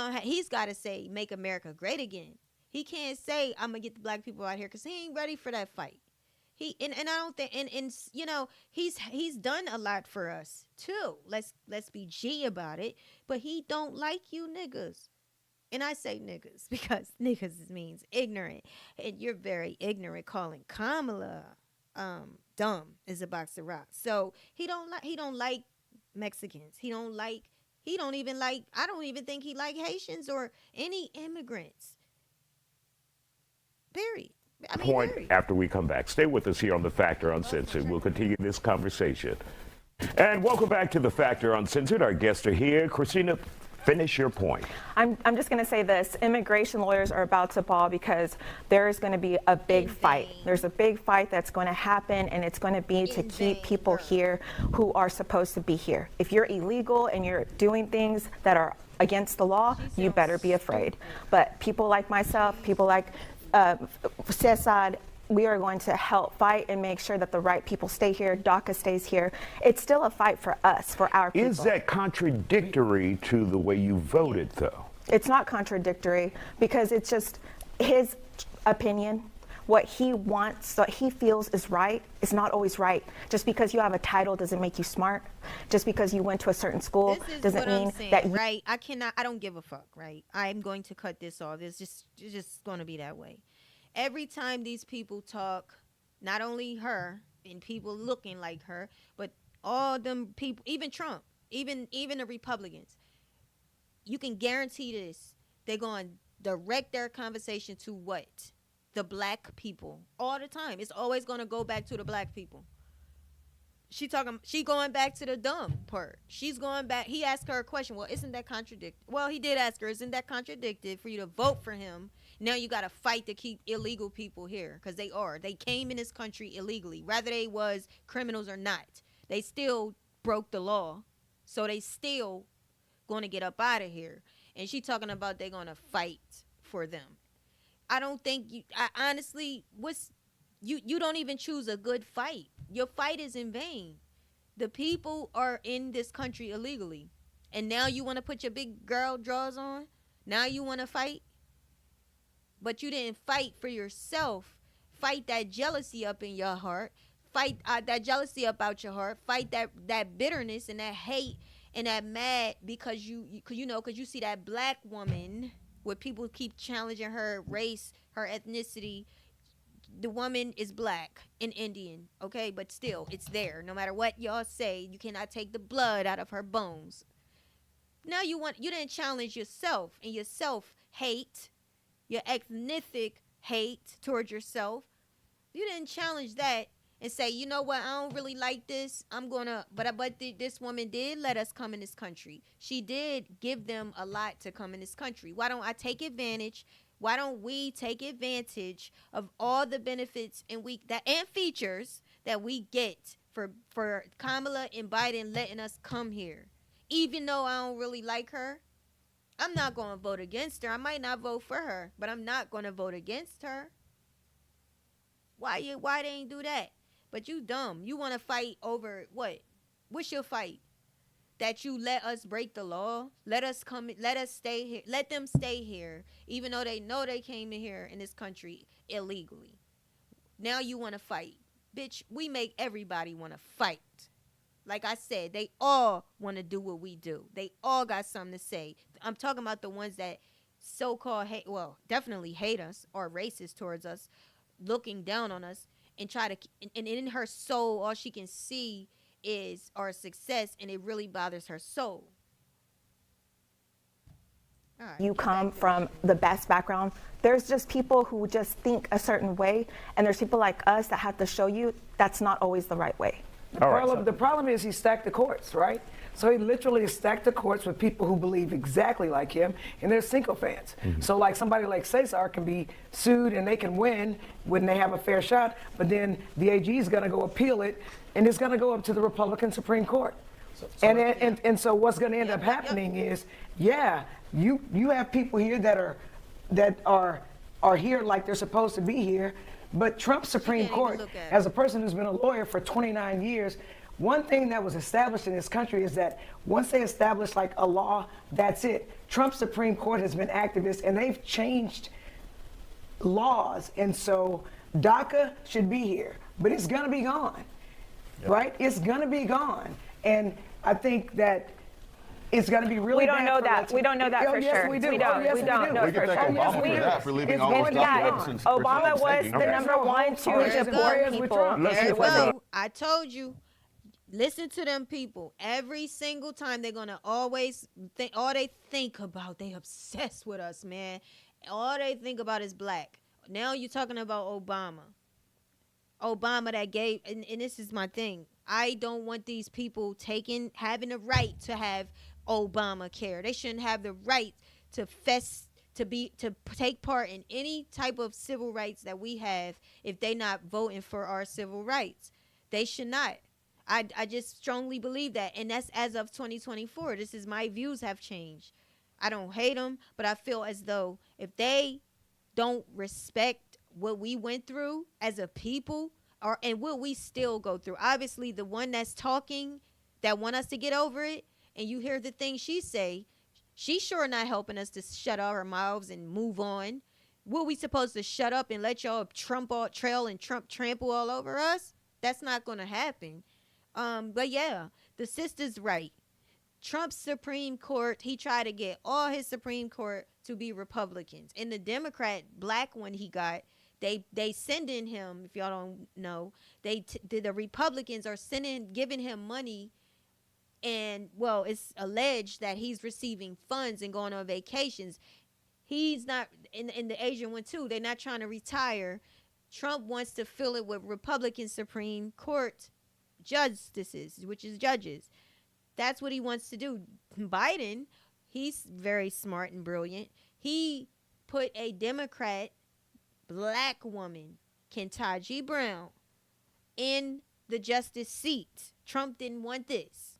Speaker 1: got to say, make America great again. He can't say, I'm going to get the black people out here because he ain't ready for that fight. And I don't think, and you know, he's done a lot for us too. Let's be G about it. But he don't like you niggas. And I say niggas because niggas means ignorant. And you're very ignorant calling Kamala dumb is a box of rocks. So he don't like Mexicans. I don't even think he like Haitians or any immigrants. Period.
Speaker 2: Point after we come back. Stay with us here on The Factor Uncensored. We'll continue this conversation. And welcome back to The Factor Uncensored. Our guests are here. Christina, finish your point.
Speaker 6: I'm just going to say this. Immigration lawyers are about to ball because there is going to be a big fight. There's a big fight that's going to happen, and it's going to be to keep people here who are supposed to be here. If you're illegal and you're doing things that are against the law, you better be afraid. But people like myself, people like Cesar, we are going to help fight and make sure that the right people stay here. DACA stays here. It's still a fight for us, for our people.
Speaker 2: Is that contradictory to the way you voted, though?
Speaker 6: It's not contradictory because it's just his opinion. What he wants, what he feels is right, is not always right. Just because you have a title doesn't make you smart. Just because you went to a certain school doesn't mean that
Speaker 1: right. I don't give a fuck, right? I'm going to cut this off. It's just going to be that way. Every time these people talk, not only her and people looking like her, but all them people, even Trump, even the Republicans, you can guarantee this. They're going to direct their conversation to what? The black people all the time. It's always going to go back to the black people. She going back to the dumb part. She's going back. He asked her a question. Well, isn't that contradicted? Well, he did ask her, isn't that contradicted for you to vote for him? Now you got to fight to keep illegal people here because they came in this country illegally, whether they was criminals or not. They still broke the law. So they still going to get up out of here. And she talking about they're going to fight for them. I don't think honestly, you don't even choose a good fight. Your fight is in vain. The people are in this country illegally. And now you want to put your big girl drawers on? Now you want to fight? But you didn't fight for yourself. Fight that jealousy up in your heart. fight that jealousy about your heart. Fight that bitterness and that hate and that mad because because you see that black woman where people keep challenging her race, her ethnicity. The woman is black and Indian, okay, but still, it's there. No matter what y'all say, you cannot take the blood out of her bones. Now you didn't challenge yourself and your self hate, your ethnic hate towards yourself. You didn't challenge that and say, you know what, I don't really like this. This woman did let us come in this country. She did give them a lot to come in this country. Why don't I take advantage? Why don't we take advantage of all the benefits and features that we get for Kamala and Biden letting us come here? Even though I don't really like her, I'm not going to vote against her. I might not vote for her, but I'm not going to vote against her. Why they ain't do that? But you dumb. You want to fight over what? What's your fight? That you let us break the law? Let us stay here. Let them stay here, even though they know they came in here in this country illegally. Now you want to fight. Bitch, we make everybody want to fight. Like I said, they all want to do what we do. They all got something to say. I'm talking about the ones that so-called hate, well, definitely hate us or racist towards us, looking down on us, and and in her soul, all she can see is our success, and it really bothers her soul. Right,
Speaker 6: you come from the best background. There's just people who just think a certain way, and there's people like us that have to show you that's not always the right way.
Speaker 3: The problem is he stacked the courts, right? So he literally stacked the courts with people who believe exactly like him, and they're sycophants. So like somebody like Cesar can be sued and they can win when they have a fair shot, but then the AG is going to go appeal it, and it's going to go up to the Republican Supreme Court. And so what's going to end up happening is, you have people here that are here like they're supposed to be here, but Trump's Supreme Court, as a person who's been a lawyer for 29 years, one thing that was established in this country is that once they establish like a law, that's it. Trump's Supreme Court has been activist, and they've changed laws. And so DACA should be here, but it's going to be gone, right? It's going to be gone. And I think that it's going to be really
Speaker 6: We don't know that. We don't know that for
Speaker 3: yes,
Speaker 6: sure.
Speaker 3: We do.
Speaker 6: We don't.
Speaker 3: Yes,
Speaker 6: We don't know
Speaker 4: We can
Speaker 6: for
Speaker 4: thank
Speaker 6: sure.
Speaker 4: Obama for that, for leaving all those documents.
Speaker 6: Obama was the number one to deport people.
Speaker 1: I told you. Listen to them people. Every single time they're gonna always think. All they think about, they obsessed with us, man. All they think about is black. Now you're talking about Obama. Obama that gave, and this is my thing. I don't want these people having the right to have Obamacare. They shouldn't have the right to take part in any type of civil rights that we have if they not voting for our civil rights. They should not. I just strongly believe that, and that's as of 2024. This is my views have changed. I don't hate them, but I feel as though if they don't respect what we went through as a people, and what we still go through. Obviously, the one that's talking, that want us to get over it, and you hear the things she say, she's sure not helping us to shut our mouths and move on. What we supposed to shut up and let y'all Trump trample all over us? That's not going to happen. But yeah, the sister's right. Trump's Supreme Court, he tried to get all his Supreme Court to be Republicans. And the Democrat black one he got, they sending him, if y'all don't know, the Republicans are giving him money, and well, it's alleged that he's receiving funds and going on vacations. He's not, in the Asian one too, they're not trying to retire. Trump wants to fill it with Republican Supreme Court justices, which is judges. That's what he wants to do. Biden, he's very smart and brilliant. He put a Democrat black woman, Ketanji Brown, in the justice seat. Trump didn't want this.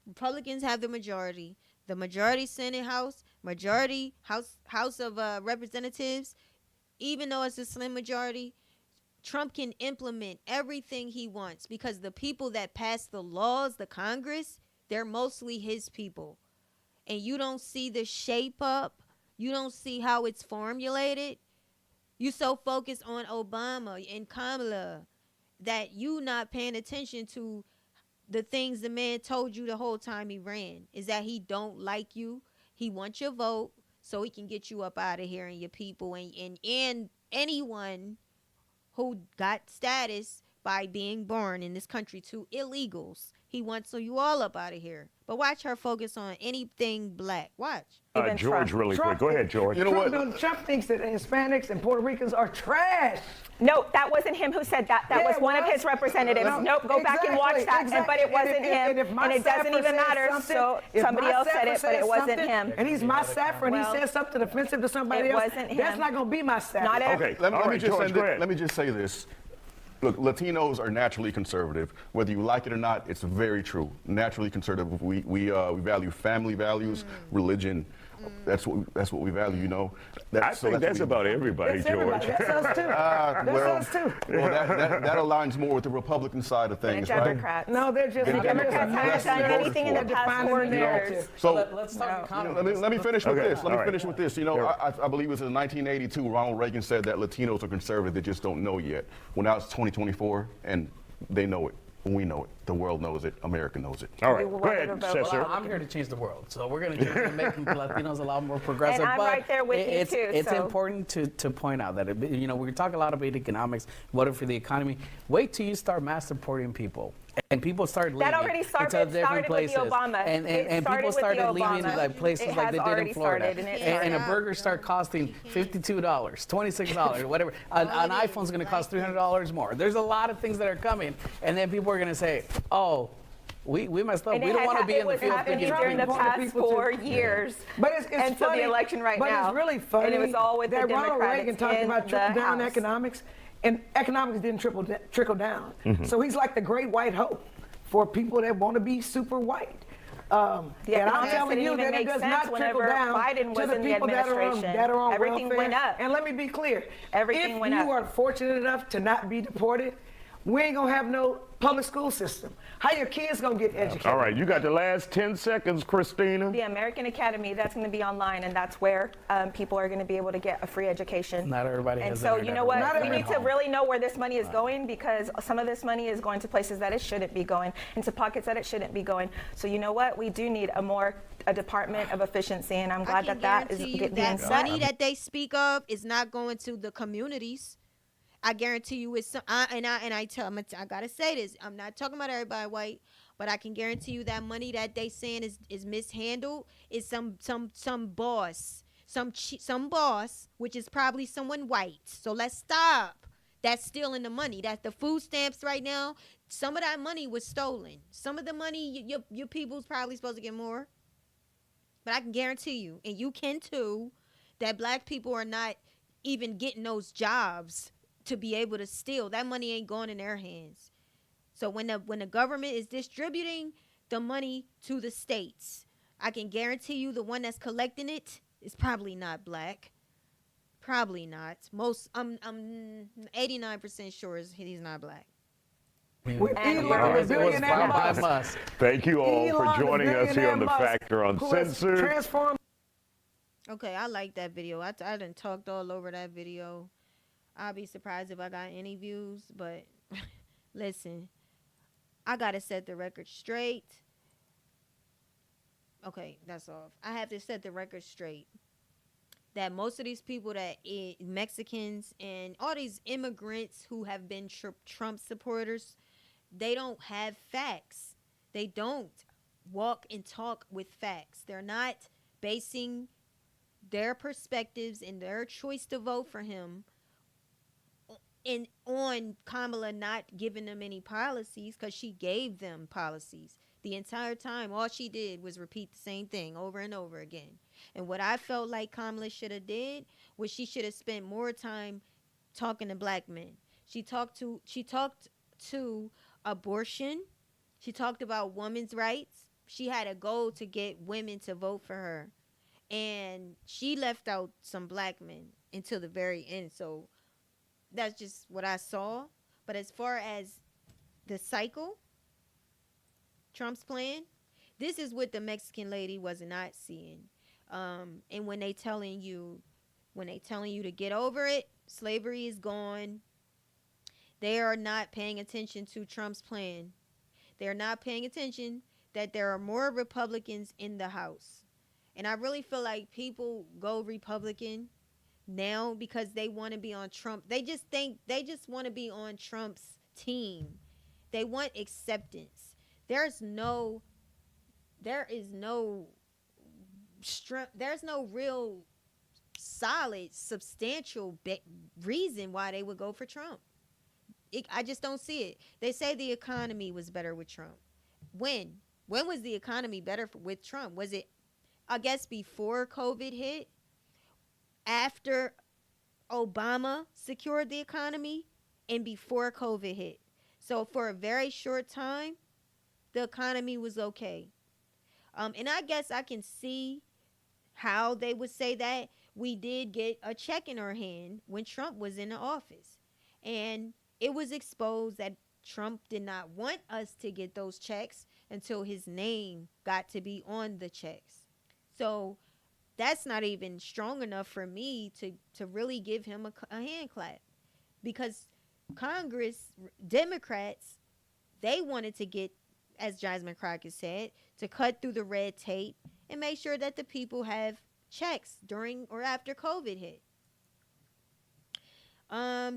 Speaker 1: Republicans have the majority Senate House, majority House of Representatives. Even though it's a slim majority, Trump can implement everything he wants because the people that pass the laws, the Congress, they're mostly his people. And you don't see the shape up. You don't see how it's formulated. You so focused on Obama and Kamala that you not paying attention to the things the man told you the whole time he ran, is that he don't like you. He wants your vote so he can get you up out of here and your people and anyone who got status by being born in this country to illegals. He wants so you all up out of here. But watch her focus on anything black. Watch.
Speaker 6: Even
Speaker 2: George,
Speaker 6: Trump.
Speaker 2: really quick. Go ahead, George.
Speaker 4: You know what?
Speaker 3: Trump thinks that Hispanics and Puerto Ricans are trash.
Speaker 6: No, that wasn't him who said that. That
Speaker 3: Yeah,
Speaker 6: was
Speaker 3: it
Speaker 6: one of
Speaker 3: was.
Speaker 6: his representatives.
Speaker 3: No,
Speaker 6: Nope, go back and watch that.
Speaker 3: exactly.
Speaker 6: But it wasn't him,
Speaker 3: if my
Speaker 6: and it doesn't
Speaker 3: staffer
Speaker 6: even
Speaker 3: says
Speaker 6: matter.
Speaker 3: something-
Speaker 6: So
Speaker 3: if
Speaker 6: somebody
Speaker 3: my
Speaker 6: else said
Speaker 3: staffer
Speaker 6: it, but it
Speaker 3: says
Speaker 6: wasn't
Speaker 3: something,
Speaker 6: him.
Speaker 3: And he's my staffer, and
Speaker 6: Well,
Speaker 3: he says something offensive to somebody
Speaker 6: it
Speaker 3: else.
Speaker 6: wasn't
Speaker 3: That's
Speaker 6: him.
Speaker 3: not going to be my staffer.
Speaker 6: Not every-
Speaker 2: Okay.
Speaker 4: Let
Speaker 2: All
Speaker 4: me
Speaker 2: right,
Speaker 4: just
Speaker 2: George,
Speaker 4: say
Speaker 2: go
Speaker 4: thi-
Speaker 2: ahead.
Speaker 4: let me just say this. Look, Latinos are naturally conservative. Whether you like it or not, it's very true. Naturally conservative. We value family values, religion. That's what we value. You know.
Speaker 2: I think that's about everybody,
Speaker 3: That's everybody.
Speaker 2: George.
Speaker 3: That's us too. That's
Speaker 4: well,
Speaker 3: us too.
Speaker 4: well, that aligns more with the Republican side of
Speaker 6: And
Speaker 4: things, right?
Speaker 6: Democrats.
Speaker 3: No, they're just.
Speaker 4: The
Speaker 6: Democrats haven't
Speaker 4: Democrats
Speaker 6: done
Speaker 4: voted
Speaker 6: anything in
Speaker 4: for
Speaker 6: the
Speaker 4: it.
Speaker 6: past 4
Speaker 3: Defining
Speaker 6: years.
Speaker 3: narrative.
Speaker 4: So
Speaker 5: Let's talk economy.
Speaker 4: let me finish with
Speaker 2: Okay,
Speaker 4: this. Let
Speaker 2: all
Speaker 4: me
Speaker 2: right.
Speaker 4: finish with this. You know, I believe it was in 1982. Ronald Reagan said that Latinos are conservative. They just don't know yet. Well, now it's 2024, and they know it. We know it. The world knows it. America knows it.
Speaker 2: All right,
Speaker 6: We
Speaker 2: go ahead,
Speaker 6: wanted to vote.
Speaker 2: Cesar.
Speaker 5: Well, I'm here to change the world, so we're going to change and make Latinos a lot more progressive.
Speaker 6: And I'm
Speaker 5: but
Speaker 6: right there with you,
Speaker 5: it's,
Speaker 6: too,
Speaker 5: It's
Speaker 6: so.
Speaker 5: important to point out that we talk a lot about economics, voting for the economy. Wait till you start mass deporting people, and people start leaving
Speaker 6: already started-
Speaker 5: into different
Speaker 6: started with the
Speaker 5: places,
Speaker 6: Obama.
Speaker 5: and
Speaker 6: It
Speaker 5: and
Speaker 6: started
Speaker 5: people
Speaker 6: with the
Speaker 5: started leaving
Speaker 6: Obama.
Speaker 5: like places
Speaker 6: It
Speaker 5: like
Speaker 6: has
Speaker 5: they did
Speaker 6: already
Speaker 5: in Florida,
Speaker 6: started, and it
Speaker 5: and a
Speaker 6: started.
Speaker 5: burger start costing $52, $26, whatever. An iPhone's going to cost $300 more. There's a lot of things that are coming, and then people are going to say, "Oh, we messed up.
Speaker 6: And
Speaker 5: We
Speaker 6: it
Speaker 5: don't
Speaker 6: had
Speaker 5: want to
Speaker 6: hap-
Speaker 5: be
Speaker 6: it
Speaker 5: in the
Speaker 6: was
Speaker 5: field
Speaker 6: happening
Speaker 5: picking
Speaker 6: during the
Speaker 5: people."
Speaker 6: past
Speaker 3: people to-
Speaker 6: 4 years.
Speaker 3: But it's
Speaker 6: until
Speaker 3: funny,
Speaker 6: the election right
Speaker 3: but
Speaker 6: now.
Speaker 3: it's really funny.
Speaker 6: And it was all with the
Speaker 3: that Ronald
Speaker 6: Democrats
Speaker 3: Reagan talked
Speaker 6: in
Speaker 3: about
Speaker 6: the
Speaker 3: trickle-down
Speaker 6: House.
Speaker 3: economics, and economics didn't trickle down. So he's like the great white hope for people that want to be super white.
Speaker 6: The
Speaker 3: And I'm
Speaker 6: economics
Speaker 3: telling
Speaker 6: didn't
Speaker 3: you
Speaker 6: even
Speaker 3: that it
Speaker 6: make
Speaker 3: does
Speaker 6: sense
Speaker 3: not trickle
Speaker 6: whenever
Speaker 3: down
Speaker 6: Biden
Speaker 3: to
Speaker 6: was
Speaker 3: the
Speaker 6: in the
Speaker 3: people that are on
Speaker 6: administration. Everything
Speaker 3: welfare.
Speaker 6: went up.
Speaker 3: And let me be clear.
Speaker 6: Everything
Speaker 3: if
Speaker 6: went
Speaker 3: you
Speaker 6: up.
Speaker 3: are fortunate enough to not be deported, we ain't gonna have no public school system. How your kids gonna get educated?
Speaker 2: All right, you got the last 10 seconds, Christina.
Speaker 6: The American Academy, that's going to be online, and that's where people are going to be able to get a free education.
Speaker 5: Not everybody
Speaker 6: And
Speaker 5: has
Speaker 6: so,
Speaker 5: internet
Speaker 6: you know
Speaker 5: or
Speaker 6: what?
Speaker 3: Not
Speaker 6: We
Speaker 3: every
Speaker 6: need to really know where this money is going, because some of this money is going to places that it shouldn't be going, into pockets that it shouldn't be going. So, you know what? We do need a Department of Efficiency, and I'm glad
Speaker 1: I can
Speaker 6: that is
Speaker 1: guarantee you
Speaker 6: being
Speaker 1: that
Speaker 6: set.
Speaker 1: money that they speak of is not going to the communities. I guarantee you it's I gotta say this. I'm not talking about everybody white, but I can guarantee you that money that they saying is mishandled is some boss, some boss, which is probably someone white. So let's stop. That's stealing the money. That the food stamps right now. Some of that money was stolen. Some of the money your people's probably supposed to get more. But I can guarantee you, and you can too, that black people are not even getting those jobs to be able to steal. That money ain't going in their hands. So when the government is distributing the money to the states, I can guarantee you the one that's collecting it is probably not black. Probably not. I'm 89% sure he's not black.
Speaker 3: Elon,
Speaker 5: It
Speaker 3: the
Speaker 5: was
Speaker 3: billionaire
Speaker 5: by
Speaker 3: Musk.
Speaker 5: Musk.
Speaker 2: Thank you all
Speaker 3: Elon,
Speaker 2: for
Speaker 3: the
Speaker 2: joining us here on
Speaker 3: billionaire
Speaker 2: The
Speaker 3: Musk,
Speaker 2: Factor
Speaker 3: who has
Speaker 2: Uncensored.
Speaker 3: transformed
Speaker 1: Okay, I like that video. I done talked all over that video. I'll be surprised if I got any views, but listen, I gotta set the record straight. Okay, that's off. I have to set the record straight that most of these people that Mexicans and all these immigrants who have been Trump supporters, they don't have facts. They don't walk and talk with facts. They're not basing their perspectives and their choice to vote for him on Kamala not giving them any policies, because she gave them policies the entire time. All she did was repeat the same thing over and over again. And what I felt like Kamala should have did was she should have spent more time talking to black men. She talked to abortion. She talked about women's rights. She had a goal to get women to vote for her. And she left out some black men until the very end. So that's just what I saw. But as far as the cycle, Trump's plan, this is what the Mexican lady was not seeing. And when they telling you to get over it, slavery is gone. They are not paying attention to Trump's plan. They're not paying attention that there are more Republicans in the House. And I really feel like people go Republican now because they want to be on Trump. They just want to be on Trump's team. They want acceptance. There's no real solid, substantial reason why they would go for Trump. I just don't see it. They say the economy was better with Trump. When was the economy better with Trump? Was it, I guess, before COVID hit? After Obama secured the economy? And before COVID hit? So for a very short time, the economy was okay. And I guess I can see how they would say that. We did get a check in our hand when Trump was in the office. And it was exposed that Trump did not want us to get those checks until his name got to be on the checks. So that's not even strong enough for me to really give him a hand clap. Because Congress, Democrats, they wanted to get, as Jasmine Crockett said, to cut through the red tape and make sure that the people have checks during or after COVID hit.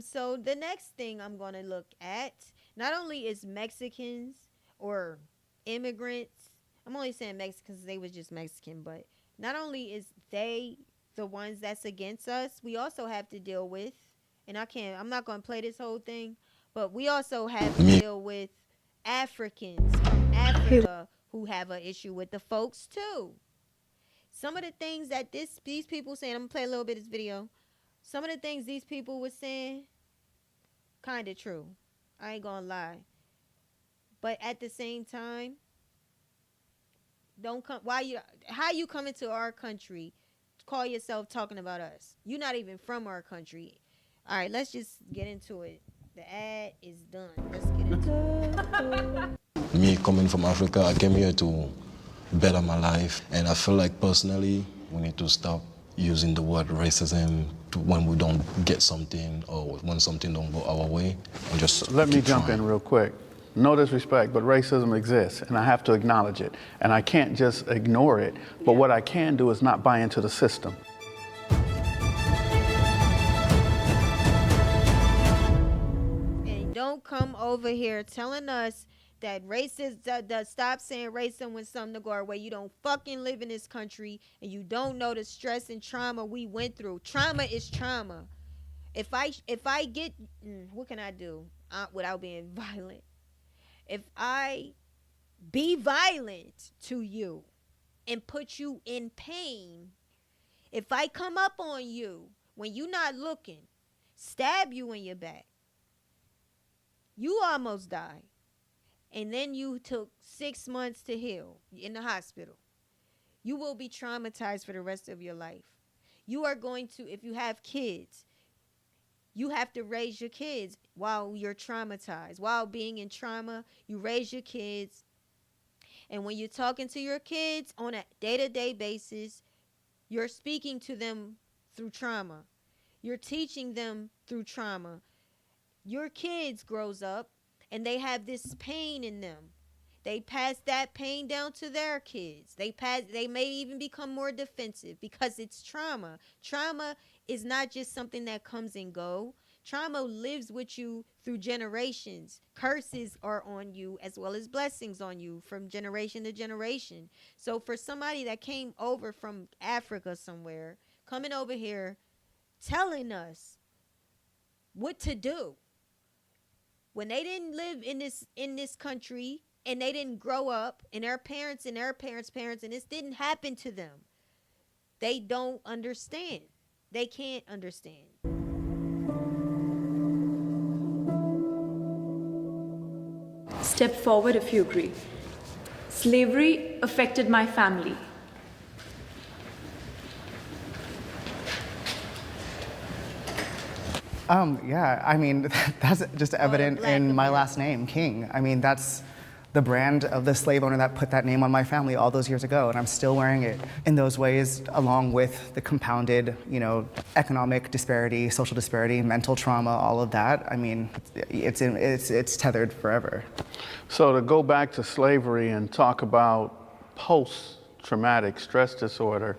Speaker 1: So the next thing I'm going to look at, not only is Mexicans or immigrants, I'm only saying Mexicans, they was just Mexican, but not only is they the ones that's against us, we also have to deal with, and I'm not going to play this whole thing, but we also have to deal with Africans from Africa who have an issue with the folks too. Some of the things that these people saying, I'm going to play a little bit of this video. Some of the things these people were saying, kind of true. I ain't going to lie. But at the same time, how you come into our country, call yourself talking about us? You're not even from our country. All right, let's just get into it. The ad is done. Let's get into it.
Speaker 8: Me coming from Africa, I came here to better my life. And I feel like personally, we need to stop using the word racism when we don't get something or when something don't go our way. And just
Speaker 9: let me jump in real quick. No disrespect, but racism exists, and I have to acknowledge it. And I can't just ignore it, but what I can do is not buy into the system.
Speaker 1: And don't come over here telling us that racist, stop saying racism when something to go our way. You don't fucking live in this country, and you don't know the stress and trauma we went through. Trauma is trauma. If I get, what can I do without being violent? If I be violent to you and put you in pain, if I come up on you when you're not looking, stab you in your back, you almost died. And then you took 6 months to heal in the hospital. You will be traumatized for the rest of your life. You are going to, if you have kids, you have to raise your kids while you're traumatized. While being in trauma, you raise your kids. And when you're talking to your kids on a day-to-day basis, you're speaking to them through trauma. You're teaching them through trauma. Your kids grows up and they have this pain in them. They pass that pain down to their kids. They may even become more defensive because it's trauma. Trauma is not just something that comes and go. Trauma lives with you through generations. Curses are on you as well as blessings on you from generation to generation. So for somebody that came over from Africa somewhere, coming over here, telling us what to do, when they didn't live in this country and they didn't grow up, and their parents and their parents' parents, and this didn't happen to them, they don't understand. They can't understand.
Speaker 10: Step forward if you agree. Slavery affected my family.
Speaker 11: Yeah, I mean, that's just evident in my last name, King. I mean, that's the brand of the slave owner that put that name on my family all those years ago, and I'm still wearing it in those ways, along with the compounded, economic disparity, social disparity, mental trauma, all of that. I mean, it's tethered forever.
Speaker 9: So to go back to slavery and talk about post-traumatic stress disorder,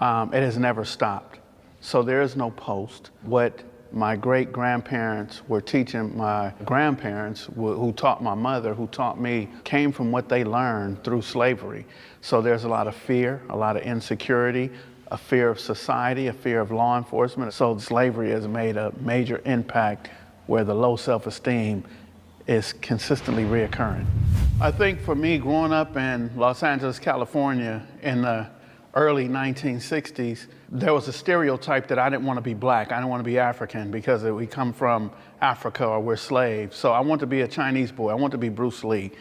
Speaker 9: it has never stopped. So there is no post. What my great-grandparents were teaching my grandparents, who taught my mother, who taught me, came from what they learned through slavery. So there's a lot of fear, a lot of insecurity, a fear of society, a fear of law enforcement. So slavery has made a major impact where the low self-esteem is consistently reoccurring. I think for me, growing up in Los Angeles, California in the early 1960s, there was a stereotype that I didn't want to be black, I didn't want to be African because we come from Africa or we're slaves. So I want to be a Chinese boy, I want to be Bruce Lee.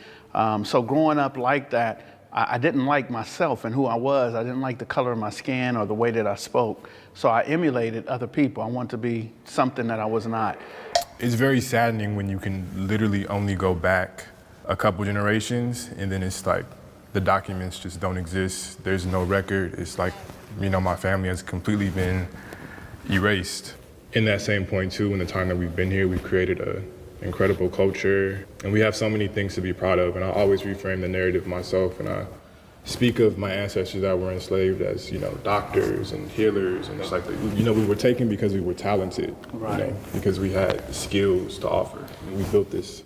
Speaker 9: So growing up like that, I didn't like myself and who I was. I didn't like the color of my skin or the way that I spoke. So I emulated other people. I wanted to be something that I was not.
Speaker 12: It's very saddening when you can literally only go back a couple generations and then it's like the documents just don't exist. There's no record. It's like, my family has completely been erased. In that same point too, in the time that we've been here, we've created an incredible culture and we have so many things to be proud of. And I always reframe the narrative myself and I speak of my ancestors that were enslaved as, doctors and healers. And it's like, we were taken because we were talented,
Speaker 11: right.
Speaker 12: Because we had skills to offer. And we built this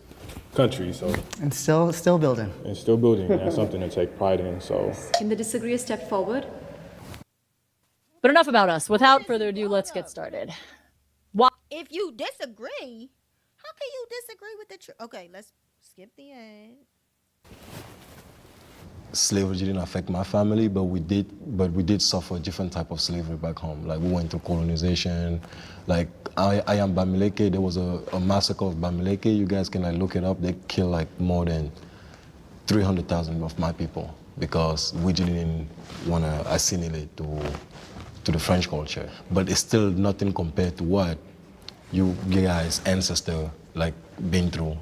Speaker 12: country, so.
Speaker 11: And still building.
Speaker 12: And still building, and that's something to take pride in, so.
Speaker 10: Can they disagree a step forward?
Speaker 13: But enough about us. Without further ado, let's get started.
Speaker 1: If you disagree, how can you disagree with the truth? Okay, let's skip the end.
Speaker 8: Slavery didn't affect my family, but we did suffer a different type of slavery back home. Like we went through colonization. Like I am Bamileke. There was a massacre of Bamileke. You guys can look it up. They killed more than 300,000 of my people because we didn't want to assimilate to the French culture. But it's still nothing compared to what you guys' ancestors been through.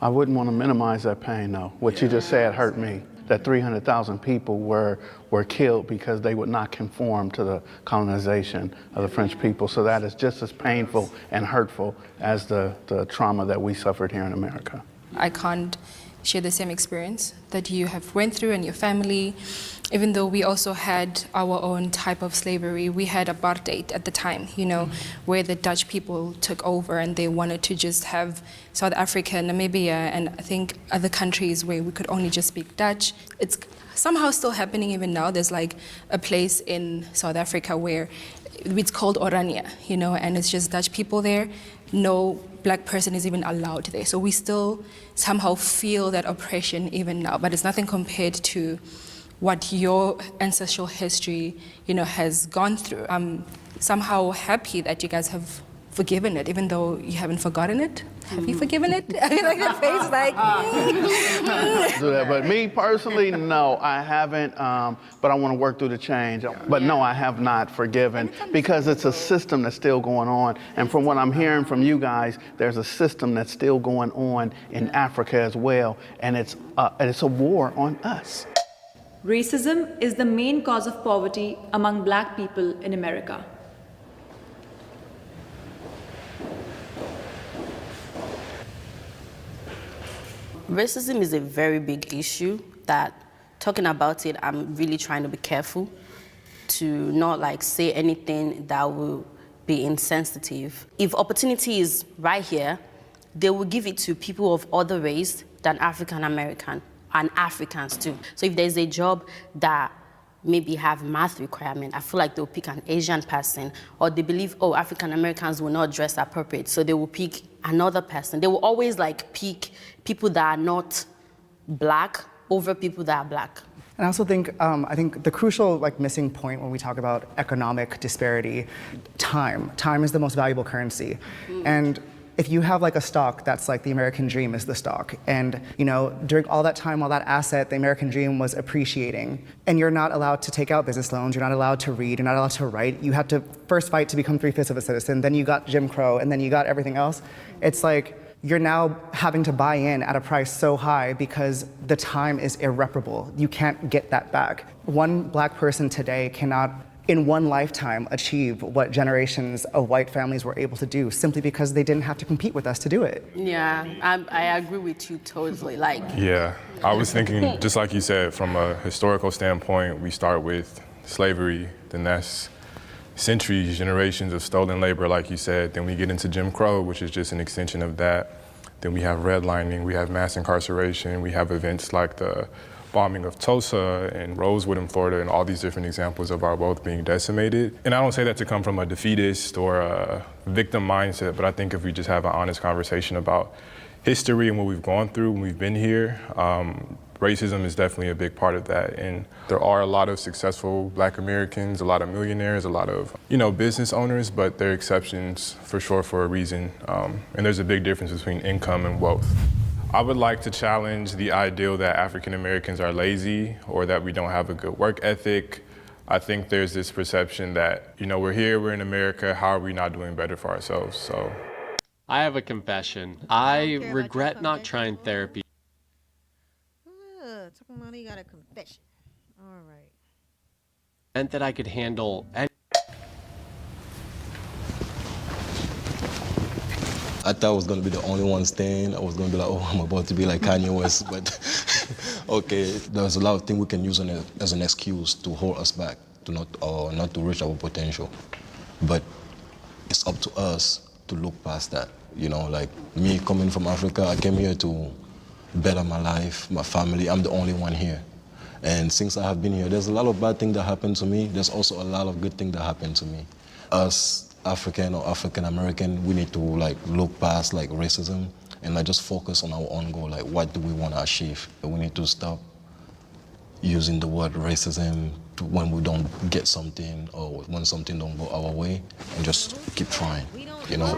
Speaker 9: I wouldn't want to minimize that pain though. What you just said hurt me. That 300,000 people were killed because they would not conform to the colonization of the French people. So that is just as painful and hurtful as the trauma that we suffered here in America.
Speaker 14: I can't share the same experience that you have went through and your family, even though we also had our own type of slavery. We had apartheid at the time, where the Dutch people took over and they wanted to just have South Africa, Namibia, and I think other countries where we could only just speak Dutch. It's somehow still happening even now. There's a place in South Africa where it's called Orania, and it's just Dutch people there. No black person is even allowed there. So we still somehow feel that oppression even now, but it's nothing compared to what your ancestral history, has gone through. I'm somehow happy that you guys have forgiven it, even though you haven't forgotten it. Have you forgiven it? I mean, the face
Speaker 9: Do that. But me personally, no, I haven't. But I want to work through the change. But no, I have not forgiven because it's a system that's still going on. And from what I'm hearing from you guys, there's a system that's still going on in Africa as well, and it's a war on us.
Speaker 10: Racism is the main cause of poverty among black people in America.
Speaker 15: Racism is a very big issue that, talking about it, I'm really trying to be careful to not say anything that will be insensitive. If opportunity is right here, they will give it to people of other race than African American and Africans too. So if there's a job that maybe have math requirement, I feel like they'll pick an Asian person, or they believe, African Americans will not dress appropriate, so they will pick another person. They will always pick people that are not black over people that are black.
Speaker 11: And I also think, I think the crucial missing point when we talk about economic disparity, time. Time is the most valuable currency. And if you have a stock that's the American dream is the stock, and during all that time, all that asset, the American dream was appreciating, and you're not allowed to take out business loans, you're not allowed to read, you're not allowed to write, you have to first fight to become 3/5 of a citizen, then you got Jim Crow, and then you got everything else. It's you're now having to buy in at a price so high because the time is irreparable. You can't get that back. One black person today cannot, in one lifetime, achieve what generations of white families were able to do simply because they didn't have to compete with us to do it.
Speaker 15: Yeah, I agree with you totally. Like,
Speaker 12: Yeah, I was thinking, just like you said, from a historical standpoint, we start with slavery, then that's centuries, generations of stolen labor, like you said. Then we get into Jim Crow, which is just an extension of that. Then we have redlining, we have mass incarceration, we have events like the bombing of Tulsa and Rosewood in Florida, and all these different examples of our wealth being decimated. And I don't say that to come from a defeatist or a victim mindset, but I think if we just have an honest conversation about history and what we've gone through when we've been here, racism is definitely a big part of that. And there are a lot of successful Black Americans, a lot of millionaires, a lot of, business owners, but they're exceptions for sure for a reason. And there's a big difference between income and wealth. I would like to challenge the ideal that African Americans are lazy or that we don't have a good work ethic. I think there's this perception that, we're here, we're in America, how are we not doing better for ourselves? So
Speaker 16: I have a confession. I regret not trying therapy.
Speaker 1: Talking about he got a confession. All right.
Speaker 16: Meant that I could handle
Speaker 8: I thought I was going to be the only one staying. I was going to be like, oh, I'm about to be like Kanye West. But okay, there's a lot of things we can use as an excuse to hold us back, to not to reach our potential. But it's up to us to look past that. Like me coming from Africa, I came here to better my life, my family. I'm the only one here. And since I have been here, there's a lot of bad things that happen to me. There's also a lot of good things that happen to me. Us African or African American, we need to look past racism and just focus on our own goal. Like, what do we want to achieve? We need to stop using the word racism when we don't get something or when something don't go our way, and just keep trying.